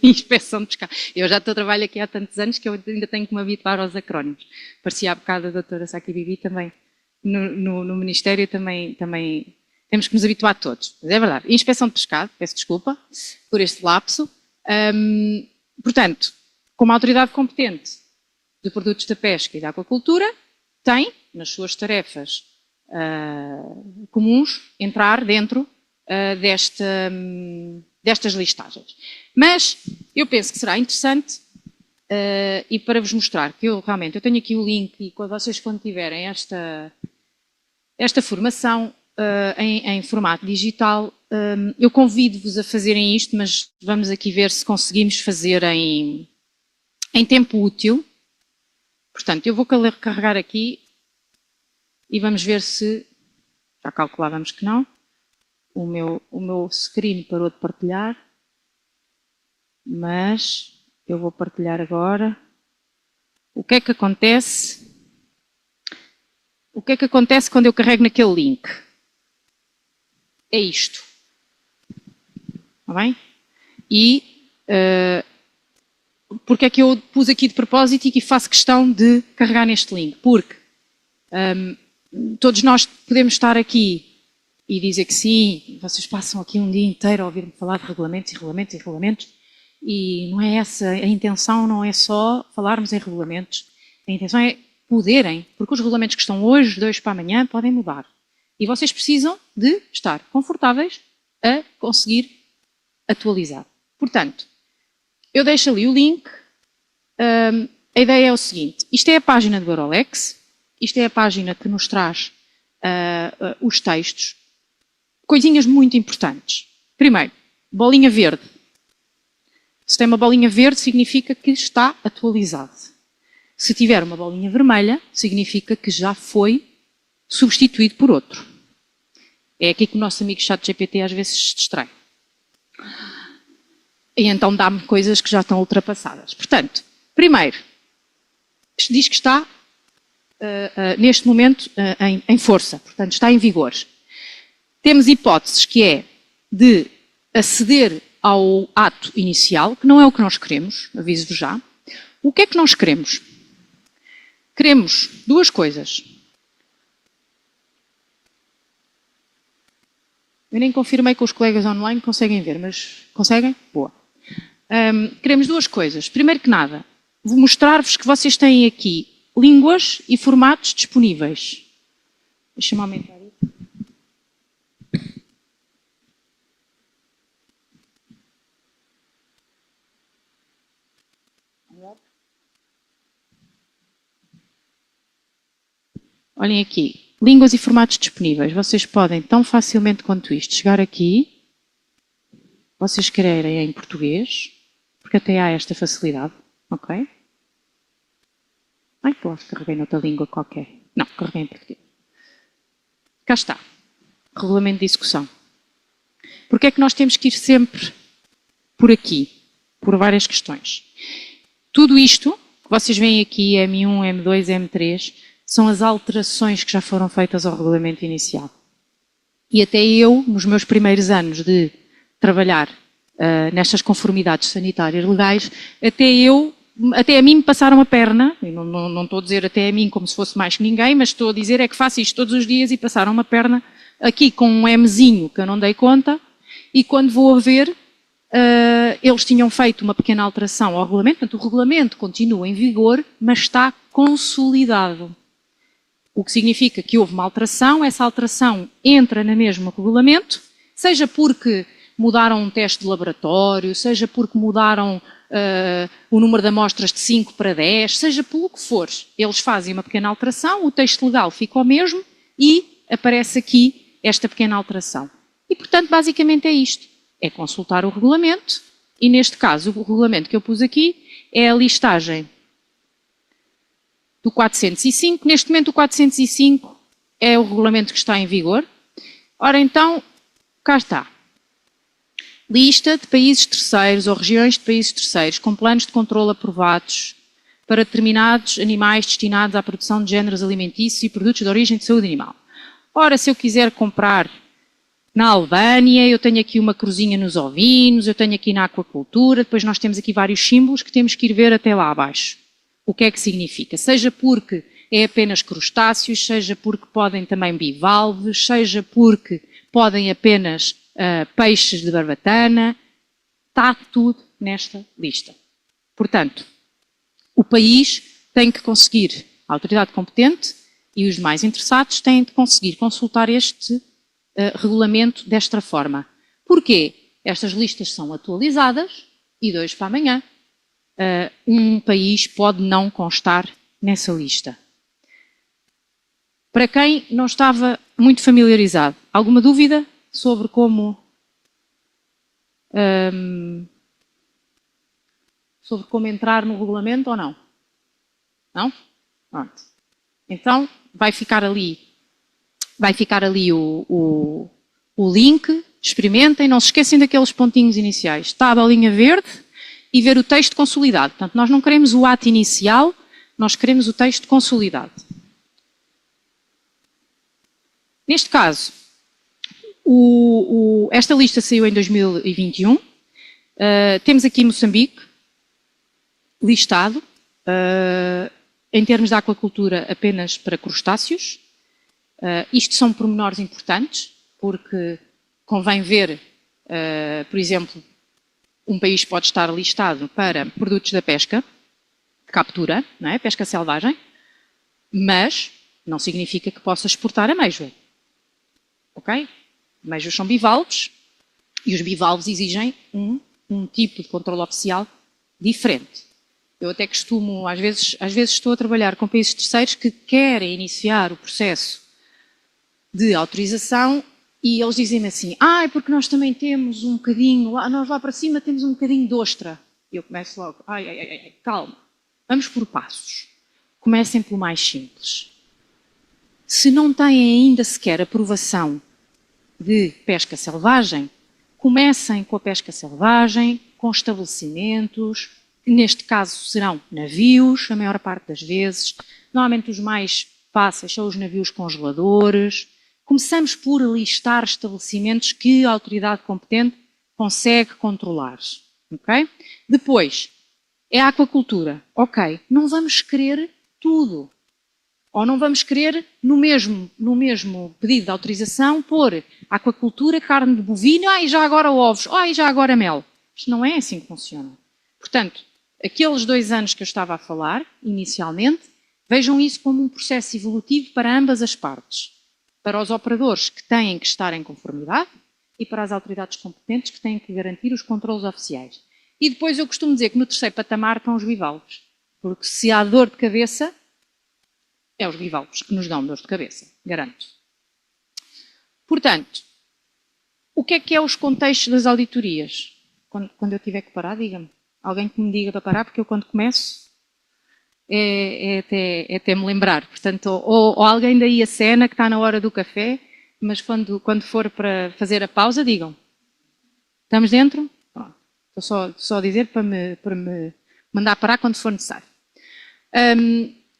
Inspeção de Pescado. Eu já trabalho aqui há tantos anos que eu ainda tenho que me habituar aos acrónimos. Parecia há bocado a doutora Saki Bibi também. No Ministério também temos que nos habituar todos. Mas é verdade. Inspeção de Pescado, peço desculpa por este lapso. Portanto, como autoridade competente de produtos da pesca e da aquacultura, tem nas suas tarefas comuns entrar dentro destas listagens. Mas eu penso que será interessante, e para vos mostrar que eu tenho aqui o link, e quando vocês tiverem esta formação em formato digital, eu convido-vos a fazerem isto, mas vamos aqui ver se conseguimos fazer em tempo útil. Portanto, eu vou carregar aqui e vamos ver se, já calculávamos que não, o meu screen parou de partilhar, mas eu vou partilhar agora. O que é que acontece? O que é que acontece quando eu carrego naquele link? É isto. Está bem? E porque é que eu pus aqui de propósito e que faço questão de carregar neste link? Porque todos nós podemos estar aqui e dizer que sim, vocês passam aqui um dia inteiro a ouvir-me falar de regulamentos e regulamentos e regulamentos, e não é essa, a intenção não é só falarmos em regulamentos, a intenção é poderem, porque os regulamentos que estão hoje, de hoje para amanhã, podem mudar. E vocês precisam de estar confortáveis a conseguir atualizar. Portanto, eu deixo ali o link. A ideia é o seguinte, isto é a página do Eurolex, isto é a página que nos traz os textos. Coisinhas muito importantes. Primeiro, bolinha verde. Se tem uma bolinha verde, significa que está atualizado. Se tiver uma bolinha vermelha, significa que já foi substituído por outro. É aqui que o nosso amigo ChatGPT às vezes se distrai. E então dá-me coisas que já estão ultrapassadas. Portanto, primeiro, diz que está neste momento em força, portanto está em vigor. Temos hipóteses que é de aceder ao ato inicial, que não é o que nós queremos, aviso-vos já. O que é que nós queremos? Queremos duas coisas. Eu nem confirmei com os colegas online, conseguem ver, mas conseguem? Boa. Queremos duas coisas. Primeiro que nada, vou mostrar-vos que vocês têm aqui línguas e formatos disponíveis. Deixa-me aumentar isso. Olhem aqui, línguas e formatos disponíveis. Vocês podem, tão facilmente quanto isto, chegar aqui. Vocês quererem em português, porque até há esta facilidade, ok? Ai, pô, carreguei noutra língua qualquer. Não, carreguei em português. Cá está. Regulamento de execução. Porque é que nós temos que ir sempre por aqui? Por várias questões. Tudo isto, que vocês veem aqui, M1, M2, M3, são as alterações que já foram feitas ao regulamento inicial. E até eu, nos meus primeiros anos de trabalhar nestas conformidades sanitárias legais, até a mim me passaram a perna, e não estou a dizer até a mim como se fosse mais que ninguém, mas estou a dizer é que faço isto todos os dias e passaram uma perna aqui com um Mzinho que eu não dei conta, e quando vou a ver, eles tinham feito uma pequena alteração ao regulamento, portanto o regulamento continua em vigor, mas está consolidado. O que significa que houve uma alteração, essa alteração entra no mesmo regulamento, seja porque mudaram um teste de laboratório, seja porque mudaram o número de amostras de 5 para 10, seja pelo que for. Eles fazem uma pequena alteração, o texto legal fica o mesmo e aparece aqui esta pequena alteração. E, portanto, basicamente é isto. É consultar o regulamento e, neste caso, o regulamento que eu pus aqui é a listagem do 405. Neste momento, o 405 é o regulamento que está em vigor. Ora, então, cá está. Lista de países terceiros ou regiões de países terceiros com planos de controle aprovados para determinados animais destinados à produção de géneros alimentícios e produtos de origem de saúde animal. Ora, se eu quiser comprar na Albânia, eu tenho aqui uma cruzinha nos ovinos, eu tenho aqui na aquacultura, depois nós temos aqui vários símbolos que temos que ir ver até lá abaixo. O que é que significa? Seja porque é apenas crustáceos, seja porque podem também bivalves, seja porque podem apenas peixes de barbatana, está tudo nesta lista. Portanto, o país tem que conseguir, a autoridade competente e os demais interessados têm de conseguir consultar este regulamento desta forma. Porquê? Estas listas são atualizadas e de hoje para amanhã um país pode não constar nessa lista. Para quem não estava muito familiarizado, alguma dúvida sobre como entrar no regulamento ou não? Não? Pronto. Então, vai ficar ali o link, experimentem, não se esquecem daqueles pontinhos iniciais. Está a bolinha verde e ver o texto consolidado. Portanto, nós não queremos o ato inicial, nós queremos o texto consolidado. Neste caso, esta lista saiu em 2021. Temos aqui Moçambique, listado, em termos de aquacultura apenas para crustáceos. Isto são pormenores importantes, porque convém ver, por exemplo, um país pode estar listado para produtos da pesca, de captura, não é? Pesca selvagem, mas não significa que possa exportar ameijoa. Ok? Ameijos são bivalves e os bivalves exigem um tipo de controle oficial diferente. Eu até costumo, às vezes estou a trabalhar com países terceiros que querem iniciar o processo de autorização e eles dizem-me assim, é porque nós também temos um bocadinho, nós lá para cima temos um bocadinho de ostra. E eu começo logo, calma, vamos por passos. Comecem pelo mais simples. Se não têm ainda sequer aprovação de pesca selvagem, comecem com a pesca selvagem, com estabelecimentos, que neste caso serão navios, a maior parte das vezes. Normalmente os mais fáceis são os navios congeladores. Começamos por listar estabelecimentos que a autoridade competente consegue controlar. Okay? Depois, é a aquacultura. Ok, não vamos querer tudo. Ou não vamos querer, no mesmo pedido de autorização, pôr aquacultura, carne de bovino, e já agora ovos, e já agora mel. Isto não é assim que funciona. Portanto, aqueles 2 anos que eu estava a falar, inicialmente, vejam isso como um processo evolutivo para ambas as partes. Para os operadores que têm que estar em conformidade e para as autoridades competentes que têm que garantir os controlos oficiais. E depois eu costumo dizer que no terceiro patamar estão os bivalves. Porque se há dor de cabeça, é os bivalves que nos dão dor de cabeça, garanto. Portanto, o que é os contextos das auditorias? Quando eu tiver que parar, diga-me. Alguém que me diga para parar, porque eu quando começo é até me lembrar. Portanto, ou alguém daí a cena que está na hora do café, mas quando for para fazer a pausa, digam. Estamos dentro? Pronto. Estou só a dizer para me mandar parar quando for necessário.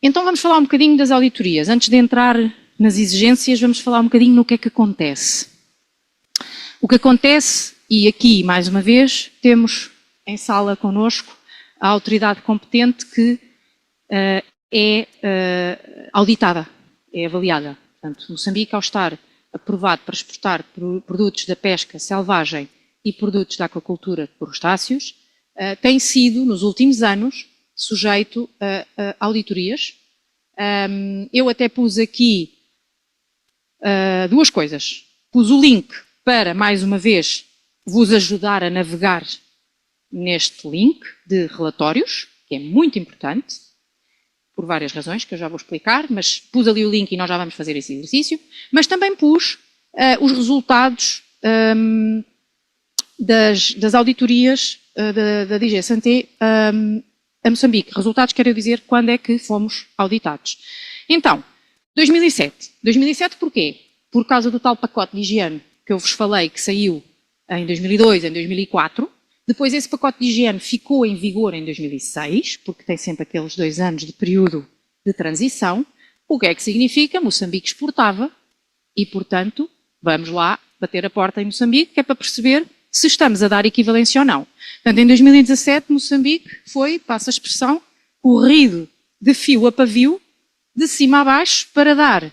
Então vamos falar um bocadinho das auditorias. Antes de entrar nas exigências, vamos falar um bocadinho no que é que acontece. O que acontece, e aqui, mais uma vez, temos em sala connosco a autoridade competente que é auditada, é avaliada. Portanto, Moçambique, ao estar aprovado para exportar produtos da pesca selvagem e produtos da aquacultura de crustáceos, tem sido, nos últimos anos, sujeito a auditorias Eu até pus aqui duas coisas. Pus o link para, mais uma vez, vos ajudar a navegar neste link de relatórios, que é muito importante, por várias razões que eu já vou explicar, mas pus ali o link e nós já vamos fazer esse exercício. Mas também pus os resultados das auditorias da DG Santé a Moçambique. Resultados, quero dizer, quando é que fomos auditados. Então, 2007. 2007 porquê? Por causa do tal pacote de higiene que eu vos falei, que saiu em 2002, em 2004. Depois esse pacote de higiene ficou em vigor em 2006, porque tem sempre aqueles 2 anos de período de transição. O que é que significa? Moçambique exportava e, portanto, vamos lá bater a porta em Moçambique, que é para perceber se estamos a dar equivalência ou não. Portanto, em 2017, Moçambique foi, passa a expressão, corrido de fio a pavio, de cima a baixo, para dar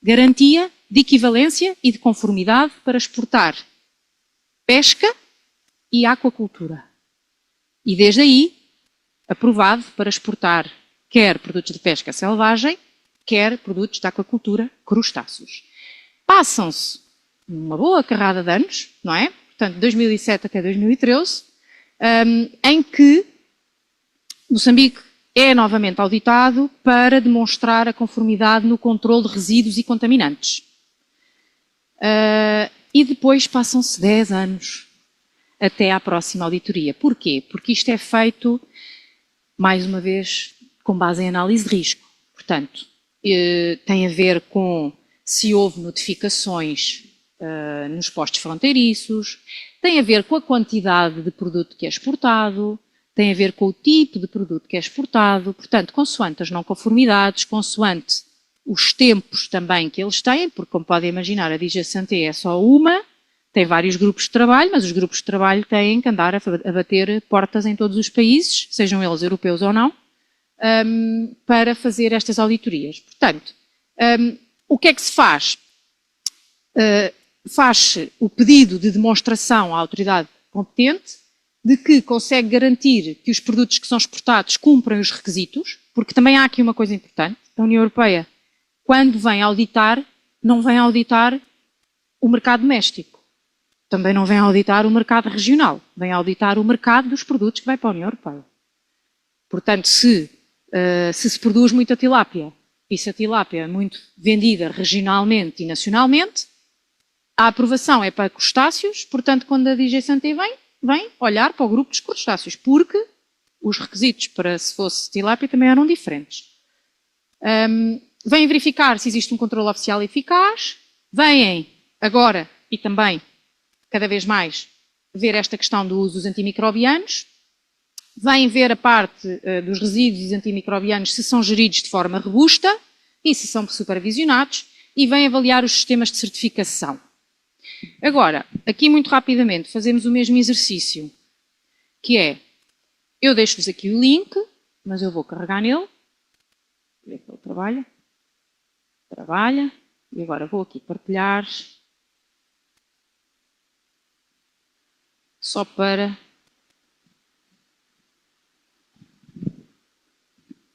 garantia de equivalência e de conformidade para exportar pesca e aquacultura. E desde aí, aprovado para exportar quer produtos de pesca selvagem, quer produtos de aquacultura, crustáceos. Passam-se uma boa carrada de anos, não é? Portanto, de 2007 até 2013, em que Moçambique é novamente auditado para demonstrar a conformidade no controle de resíduos e contaminantes. E depois passam-se 10 anos até à próxima auditoria. Porquê? Porque isto é feito, mais uma vez, com base em análise de risco. Portanto, tem a ver com se houve notificações nos postos fronteiriços, tem a ver com a quantidade de produto que é exportado, tem a ver com o tipo de produto que é exportado, portanto, consoante as não conformidades, consoante os tempos também que eles têm, porque como podem imaginar, a DG Santé é só uma, tem vários grupos de trabalho, mas os grupos de trabalho têm que andar a bater portas em todos os países, sejam eles europeus ou não, para fazer estas auditorias. Portanto, o que é que se faz? Faz-se o pedido de demonstração à autoridade competente de que consegue garantir que os produtos que são exportados cumprem os requisitos, porque também há aqui uma coisa importante, a União Europeia, quando vem auditar, não vem auditar o mercado doméstico, também não vem auditar o mercado regional, vem auditar o mercado dos produtos que vai para a União Europeia. Portanto, se se produz muita tilápia e se a tilápia é muito vendida regionalmente e nacionalmente, a aprovação é para crustáceos, portanto, quando a DG Santé vem olhar para o grupo dos crustáceos, porque os requisitos para se fosse tilápia também eram diferentes. Vêm verificar se existe um controle oficial eficaz, vêm agora e também, cada vez mais, ver esta questão do uso dos antimicrobianos, vêm ver a parte dos resíduos antimicrobianos se são geridos de forma robusta e se são supervisionados e vêm avaliar os sistemas de certificação. Agora, aqui muito rapidamente fazemos o mesmo exercício, que é, eu deixo-vos aqui o link, mas eu vou carregar nele, ver que ele trabalha, e agora vou aqui partilhar, só para...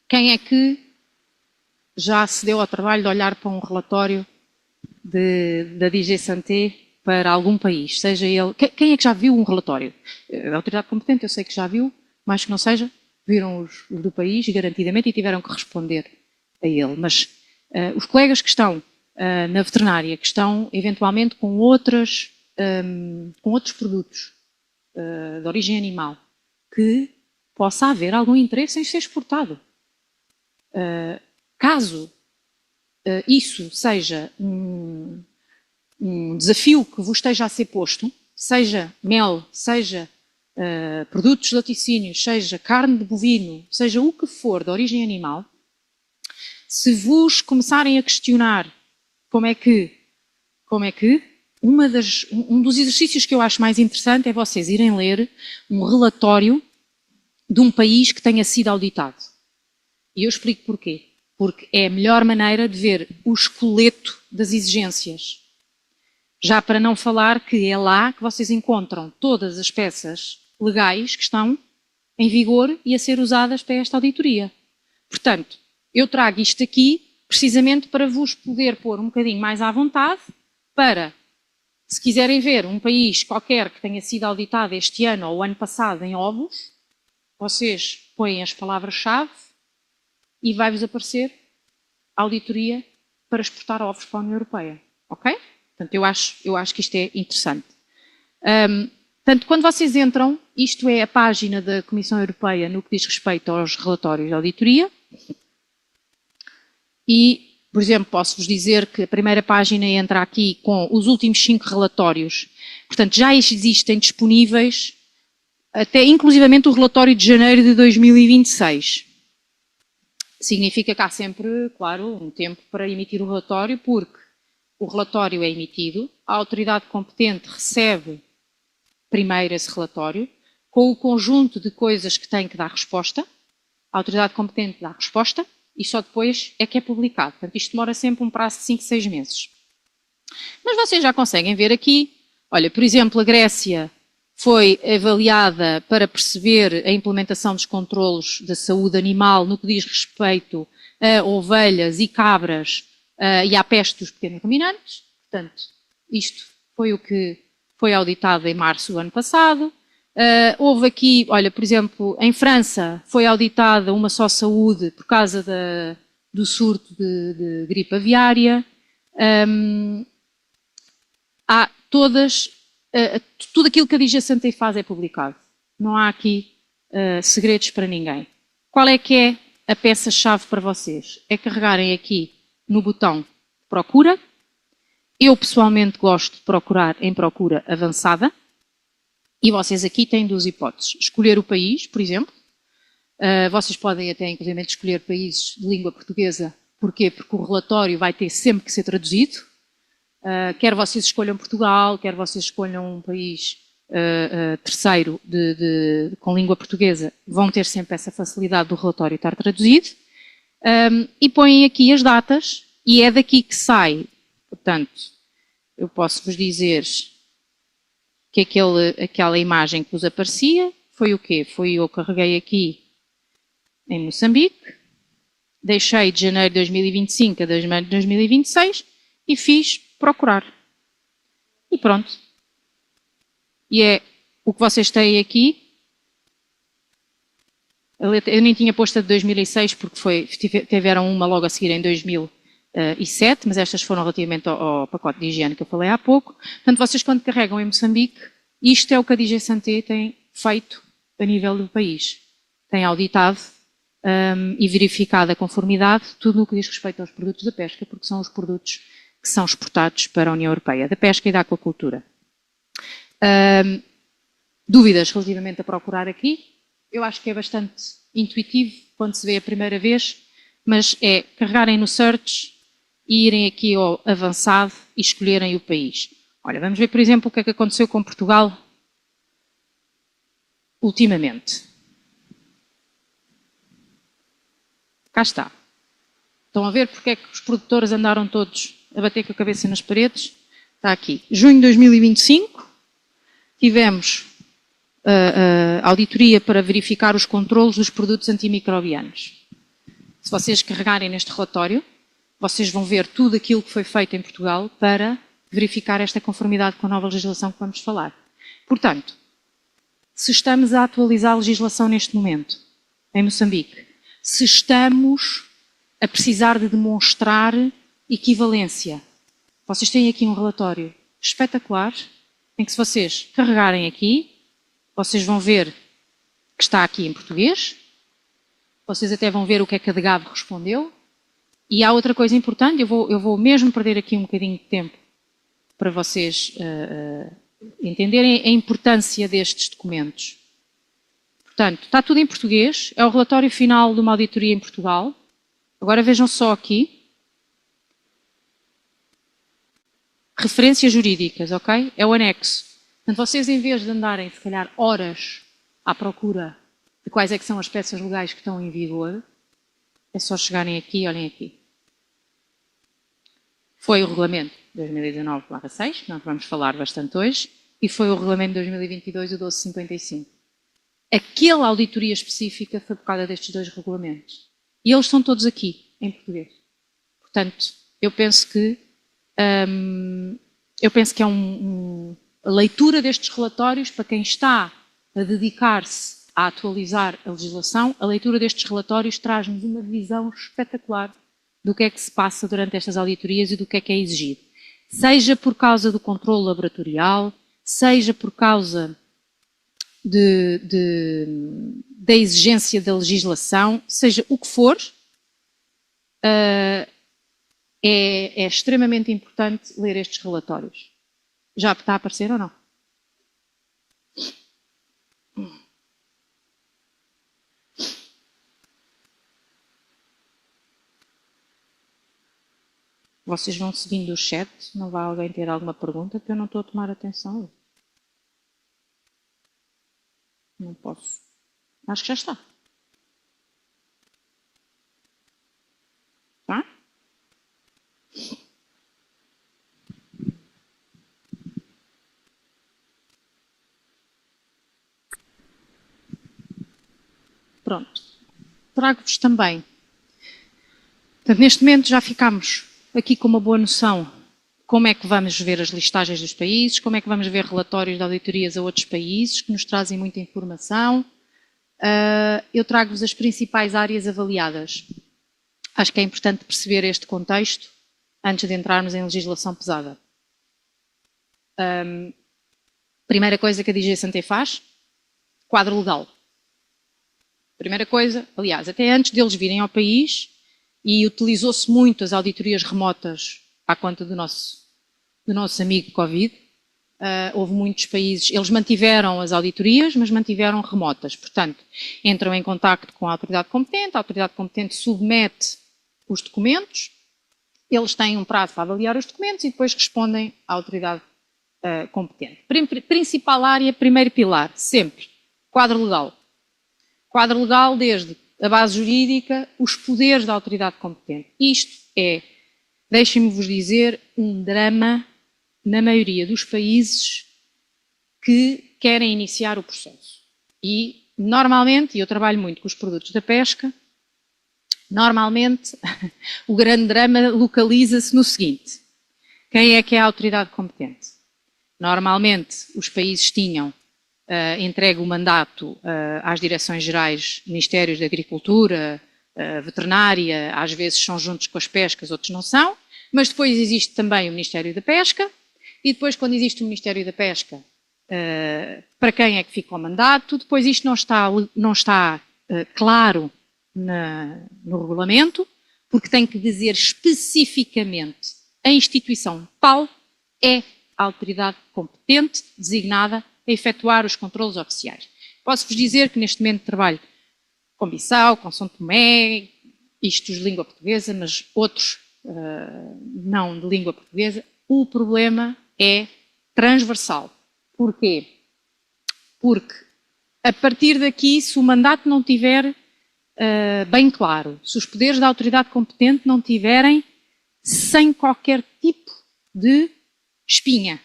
Quem é que já se deu ao trabalho de olhar para um relatório da DG Santé para algum país, seja ele... Quem é que já viu um relatório? A autoridade competente eu sei que já viu, mais que não seja, viram os do país garantidamente e tiveram que responder a ele. Mas os colegas que estão na veterinária, que estão eventualmente com outros produtos de origem animal, que possa haver algum interesse em ser exportado. Caso isso seja um desafio que vos esteja a ser posto, seja mel, seja produtos de laticínios, seja carne de bovino, seja o que for de origem animal, se vos começarem a questionar como é que um dos exercícios que eu acho mais interessante é vocês irem ler um relatório de um país que tenha sido auditado. E eu explico porquê. Porque é a melhor maneira de ver o esqueleto das exigências. Já para não falar que é lá que vocês encontram todas as peças legais que estão em vigor e a ser usadas para esta auditoria. Portanto, Eu trago isto aqui precisamente para vos poder pôr um bocadinho mais à vontade para, se quiserem ver um país qualquer que tenha sido auditado este ano ou o ano passado em ovos, vocês põem as palavras-chave e vai-vos aparecer a auditoria para exportar ovos para a União Europeia. Ok? Portanto, eu acho que isto é interessante. Portanto, quando vocês entram, isto é a página da Comissão Europeia no que diz respeito aos relatórios de auditoria. E, por exemplo, posso-vos dizer que a primeira página entra aqui com os últimos 5 relatórios. Portanto, já existem disponíveis, até inclusivamente o relatório de janeiro de 2026. Significa que há sempre, claro, um tempo para emitir o relatório, porque o relatório é emitido, a autoridade competente recebe primeiro esse relatório, com o conjunto de coisas que tem que dar resposta, a autoridade competente dá resposta, e só depois é que é publicado. Portanto, isto demora sempre um prazo de 5, 6 meses. Mas vocês já conseguem ver aqui, olha, por exemplo, a Grécia foi avaliada para perceber a implementação dos controlos da saúde animal no que diz respeito a ovelhas e cabras e à peste dos pequenos ruminantes. Portanto, isto foi o que foi auditado em março do ano passado. Houve aqui, olha, por exemplo, em França foi auditada uma só saúde por causa do surto de gripe aviária. Há tudo aquilo que a DG Santé faz é publicado. Não há aqui segredos para ninguém. Qual é que é a peça-chave para vocês? É carregarem aqui no botão procura. Eu pessoalmente gosto de procurar em procura avançada. E vocês aqui têm 2 hipóteses. Escolher o país, por exemplo. Vocês podem até, inclusive, escolher países de língua portuguesa. Porquê? Porque o relatório vai ter sempre que ser traduzido. Quer vocês escolham Portugal, quer vocês escolham um país terceiro com língua portuguesa, vão ter sempre essa facilidade do relatório estar traduzido. E põem aqui as datas, e é daqui que sai. Portanto, eu posso vos dizer que aquela imagem que vos aparecia foi o quê? Eu carreguei aqui em Moçambique, deixei de janeiro de 2025 a janeiro de 2026 e fiz procurar. E pronto. E é o que vocês têm aqui. Eu nem tinha posto a de 2006 porque tiveram uma logo a seguir em 2007, mas estas foram relativamente ao pacote de higiene que eu falei há pouco. Portanto, vocês quando carregam em Moçambique, isto é o que a DG Santé tem feito a nível do país. Tem auditado e verificado a conformidade de tudo o que diz respeito aos produtos da pesca, porque são os produtos que são exportados para a União Europeia, da pesca e da aquacultura. Dúvidas relativamente a procurar aqui? Eu acho que é bastante intuitivo quando se vê a primeira vez, mas é carregarem no search e irem aqui ao avançado e escolherem o país. Olha, vamos ver, por exemplo, o que é que aconteceu com Portugal ultimamente. Cá está. Estão a ver porque é que os produtores andaram todos a bater com a cabeça nas paredes? Está aqui. Junho de 2025, tivemos a auditoria para verificar os controlos dos produtos antimicrobianos. Se vocês carregarem neste relatório, vocês vão ver tudo aquilo que foi feito em Portugal para verificar esta conformidade com a nova legislação que vamos falar. Portanto, se estamos a atualizar a legislação neste momento, em Moçambique, se estamos a precisar de demonstrar equivalência, vocês têm aqui um relatório espetacular, em que se vocês carregarem aqui, vocês vão ver que está aqui em português, vocês até vão ver o que é que a DGAV respondeu, e há outra coisa importante, eu vou mesmo perder aqui um bocadinho de tempo para vocês entenderem a importância destes documentos. Portanto, está tudo em português, é o relatório final de uma auditoria em Portugal. Agora vejam só aqui. Referências jurídicas, ok? É o anexo. Portanto, vocês em vez de andarem, se calhar, horas à procura de quais é que são as peças legais que estão em vigor, é só chegarem aqui e olhem aqui. Foi o regulamento 2019/6, que nós vamos falar bastante hoje, e foi o regulamento 2022, o 1255. Aquela auditoria específica foi por causa destes 2 regulamentos. E eles estão todos aqui, em português. Portanto, eu penso que é a leitura destes relatórios, para quem está a dedicar-se a atualizar a legislação, a leitura destes relatórios traz-nos uma visão espetacular do que é que se passa durante estas auditorias e do que é exigido. Seja por causa do controle laboratorial, seja por causa da exigência da legislação, seja o que for, é extremamente importante ler estes relatórios. Já está a aparecer ou não? Vocês vão seguindo o chat, não vai alguém ter alguma pergunta, que eu não estou a tomar atenção. Não posso. Acho que já está. Tá? Pronto. Trago-vos também. Portanto, neste momento já ficámos aqui com uma boa noção de como é que vamos ver as listagens dos países, como é que vamos ver relatórios de auditorias a outros países, que nos trazem muita informação. Eu trago-vos as principais áreas avaliadas. Acho que é importante perceber este contexto antes de entrarmos em legislação pesada. Primeira coisa que a DG Santé faz, quadro legal. Primeira coisa, aliás, até antes deles virem ao país, e utilizou-se muito as auditorias remotas à conta do nosso amigo Covid. Houve muitos países, eles mantiveram as auditorias, mas mantiveram remotas. Portanto, entram em contacto com a autoridade competente submete os documentos, eles têm um prazo para avaliar os documentos e depois respondem à autoridade competente. Principal área, primeiro pilar, sempre, quadro legal. Quadro legal desde a base jurídica, os poderes da autoridade competente. Isto é, deixem-me vos dizer, um drama na maioria dos países que querem iniciar o processo. E, normalmente, e eu trabalho muito com os produtos da pesca, normalmente o grande drama localiza-se no seguinte: quem é que é a autoridade competente? Normalmente, os países tinham entregue o mandato às direções-gerais, Ministérios da Agricultura, Veterinária, às vezes são juntos com as pescas, outros não são, mas depois existe também o Ministério da Pesca, e depois quando existe o Ministério da Pesca, para quem é que fica o mandato, depois isto não está claro no regulamento, porque tem que dizer especificamente a instituição tal é a autoridade competente, designada a efetuar os controlos oficiais. Posso-vos dizer que neste momento trabalho com Bissau, com São Tomé, isto de língua portuguesa, mas outros não de língua portuguesa. O problema é transversal. Porquê? Porque a partir daqui, se o mandato não tiver bem claro, se os poderes da autoridade competente não tiverem sem qualquer tipo de espinha,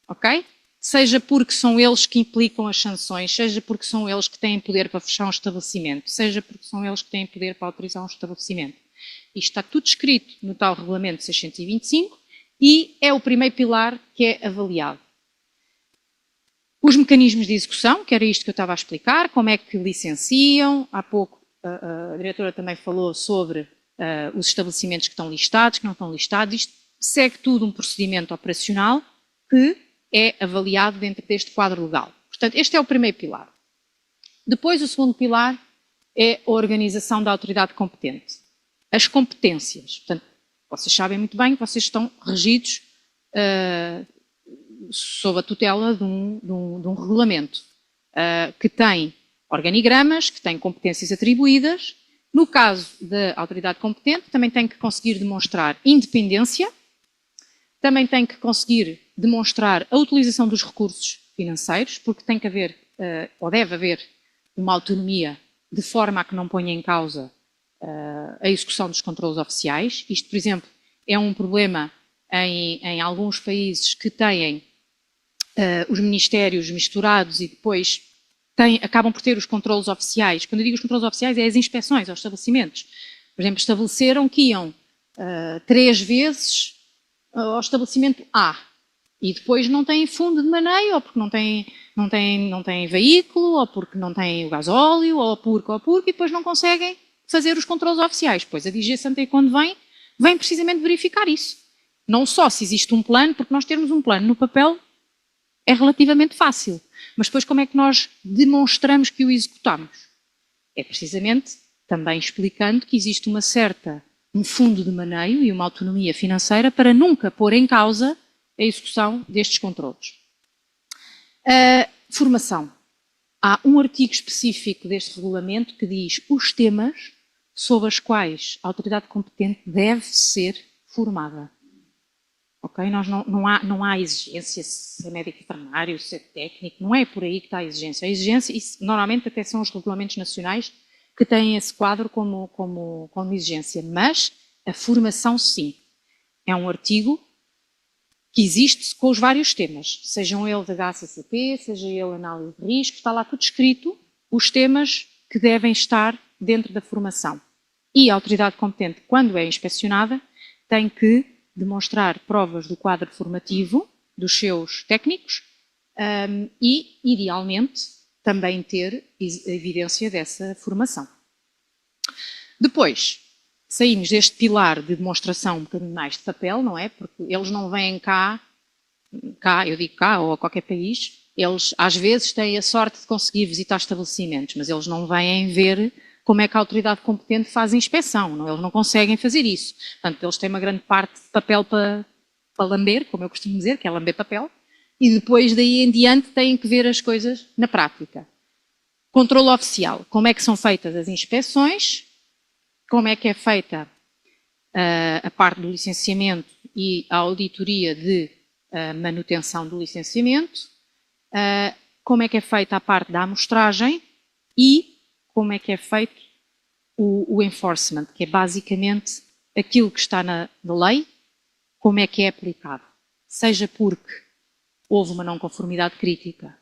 ok? Seja porque são eles que implicam as sanções, seja porque são eles que têm poder para fechar um estabelecimento, seja porque são eles que têm poder para autorizar um estabelecimento. Isto está tudo escrito no tal Regulamento 625 e é o primeiro pilar que é avaliado. Os mecanismos de execução, que era isto que eu estava a explicar, como é que licenciam, há pouco a diretora também falou sobre os estabelecimentos que estão listados, que não estão listados, isto segue tudo um procedimento operacional que é avaliado dentro deste quadro legal. Portanto, este é o primeiro pilar. Depois, o segundo pilar é a organização da autoridade competente. As competências. Portanto, vocês sabem muito bem que vocês estão regidos sob a tutela de um regulamento que tem organigramas, que tem competências atribuídas. No caso da autoridade competente, também tem que conseguir demonstrar independência, também tem que conseguir demonstrar a utilização dos recursos financeiros, porque tem que haver, ou deve haver, uma autonomia de forma a que não ponha em causa a execução dos controlos oficiais. Isto, por exemplo, é um problema em alguns países que têm os ministérios misturados e depois acabam por ter os controlos oficiais. Quando eu digo os controlos oficiais, é as inspeções aos estabelecimentos. Por exemplo, estabeleceram que iam 3 vezes ao estabelecimento A e depois não têm fundo de maneio, ou porque não têm veículo, ou porque não têm o gasóleo, ou porque, e depois não conseguem fazer os controlos oficiais. Pois a DG Santa, quando vem precisamente verificar isso. Não só se existe um plano, porque nós termos um plano no papel é relativamente fácil, mas depois como é que nós demonstramos que o executamos? É precisamente também explicando que existe um fundo de maneio e uma autonomia financeira para nunca pôr em causa a execução destes controlos. Formação. Há um artigo específico deste regulamento que diz os temas sobre os quais a autoridade competente deve ser formada. Ok? Não há exigência se é médico enfermário, se é técnico, não é por aí que está a exigência. A exigência, isso, normalmente até são os regulamentos nacionais que têm esse quadro como exigência, mas a formação sim. É um artigo que existe com os vários temas, sejam ele de HACCP, seja ele análise de risco, está lá tudo escrito, os temas que devem estar dentro da formação. E a autoridade competente, quando é inspecionada, tem que demonstrar provas do quadro formativo dos seus técnicos e, idealmente, também ter evidência dessa formação. Depois, saímos deste pilar de demonstração um bocadinho mais de papel, não é? Porque eles não vêm cá, eu digo cá, ou a qualquer país, eles às vezes têm a sorte de conseguir visitar estabelecimentos, mas eles não vêm ver como é que a autoridade competente faz a inspeção, não? Eles não conseguem fazer isso. Portanto, eles têm uma grande parte de papel para lamber, como eu costumo dizer, que é lamber papel, e depois daí em diante têm que ver as coisas na prática. Controle oficial. Como é que são feitas as inspeções, como é que é feita a parte do licenciamento e a auditoria de manutenção do licenciamento, como é que é feita a parte da amostragem e como é que é feito o enforcement, que é basicamente aquilo que está na lei, como é que é aplicado. Seja porque houve uma não conformidade crítica,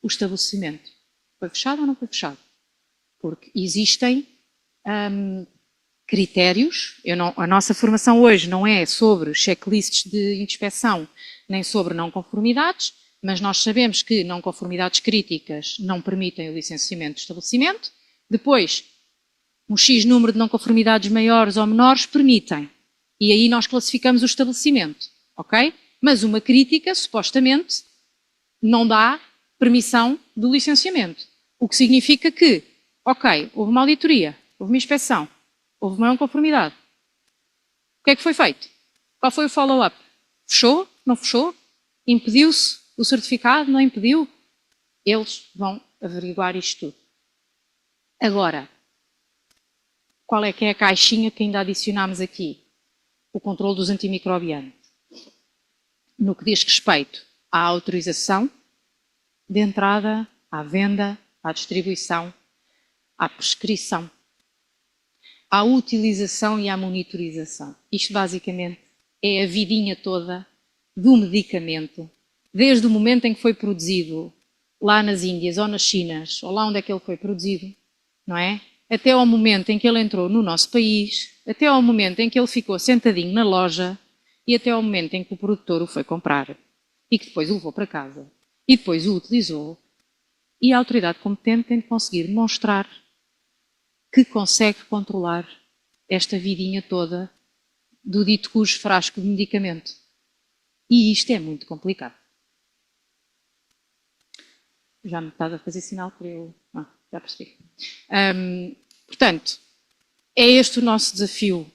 o estabelecimento foi fechado ou não foi fechado? Porque existem critérios, a nossa formação hoje não é sobre checklists de inspeção, nem sobre não conformidades, mas nós sabemos que não conformidades críticas não permitem o licenciamento do estabelecimento, depois um X número de não conformidades maiores ou menores permitem, e aí nós classificamos o estabelecimento, ok? Mas uma crítica, supostamente, não dá permissão do licenciamento, o que significa que, ok, houve uma auditoria, houve uma inspeção, houve uma não conformidade. O que é que foi feito? Qual foi o follow-up? Fechou? Não fechou? Impediu-se o certificado? Não impediu? Eles vão averiguar isto tudo. Agora, qual é que é a caixinha que ainda adicionámos aqui? O controle dos antimicrobianos. No que diz respeito à autorização de entrada, à venda, à distribuição, à prescrição, à utilização e à monitorização. Isto basicamente é a vidinha toda do medicamento, desde o momento em que foi produzido lá nas Índias ou nas Chinas, ou lá onde é que ele foi produzido, não é? Até ao momento em que ele entrou no nosso país, até ao momento em que ele ficou sentadinho na loja e até ao momento em que o produtor o foi comprar e que depois o levou para casa e depois o utilizou. E a autoridade competente tem de conseguir demonstrar que consegue controlar esta vidinha toda do dito cujo frasco de medicamento. E isto é muito complicado. Já me estás a fazer sinal para eu... já percebi. Portanto, é este o nosso desafio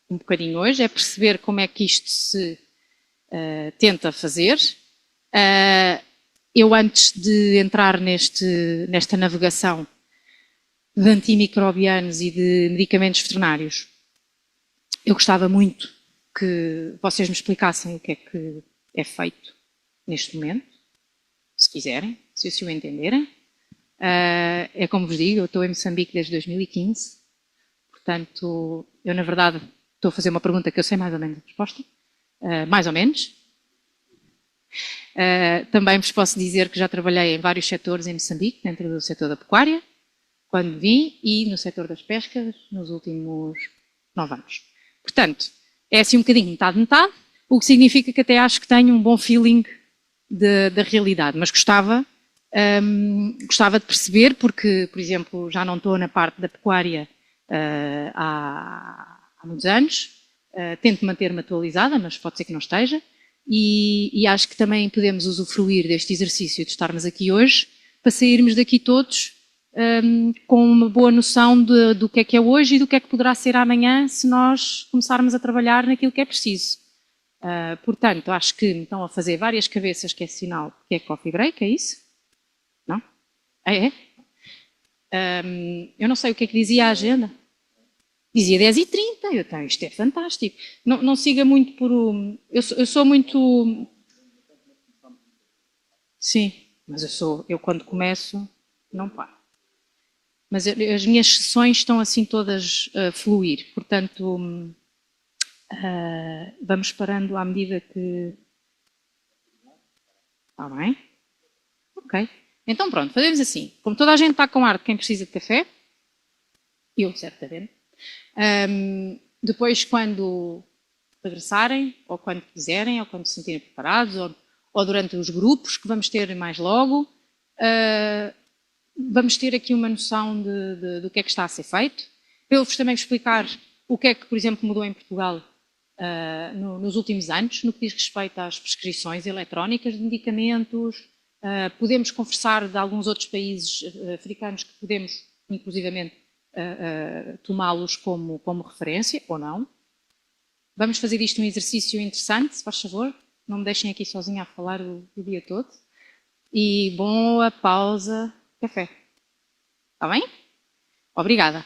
um bocadinho hoje, é perceber como é que isto se tenta fazer. Eu, antes de entrar nesta navegação de antimicrobianos e de medicamentos veterinários, eu gostava muito que vocês me explicassem o que é feito neste momento, se quiserem, se o entenderem. É como vos digo, eu estou em Moçambique desde 2015, portanto, eu na verdade estou a fazer uma pergunta que eu sei mais ou menos a resposta, mais ou menos. Também vos posso dizer que já trabalhei em vários setores em Moçambique, dentro do setor da pecuária, quando vim, e no setor das pescas nos últimos 9 anos. Portanto, é assim um bocadinho metade-metade, o que significa que até acho que tenho um bom feeling da realidade, mas gostava de perceber, porque, por exemplo, já não estou na parte da pecuária há muitos anos, tento manter-me atualizada, mas pode ser que não esteja, e acho que também podemos usufruir deste exercício de estarmos aqui hoje, para sairmos daqui todos com uma boa noção do que é hoje e do que é que poderá ser amanhã, se nós começarmos a trabalhar naquilo que é preciso. Portanto, acho que me estão a fazer várias cabeças, que é sinal que é coffee break, é isso? Não? É? Eu não sei o que é que dizia a agenda. Dizia 10h30, eu tenho, isto é fantástico. Não siga muito por o... Eu sou muito... Sim, mas eu quando começo, não paro. Mas as minhas sessões estão assim todas a fluir, portanto, vamos parando à medida que... Está bem? Ok. Então pronto, fazemos assim. Como toda a gente está com ar de quem precisa de café, eu certamente, depois quando regressarem, ou quando quiserem, ou quando se sentirem preparados, ou durante os grupos que vamos ter mais logo, vamos ter aqui uma noção do que é que está a ser feito. Para eu-vos também explicar o que é que, por exemplo, mudou em Portugal nos últimos anos, no que diz respeito às prescrições eletrónicas de medicamentos. Podemos conversar de alguns outros países africanos que podemos, inclusivamente, tomá-los como referência, ou não. Vamos fazer disto um exercício interessante, se faz favor. Não me deixem aqui sozinha a falar o dia todo. E boa pausa. Café. Está bem? Obrigada.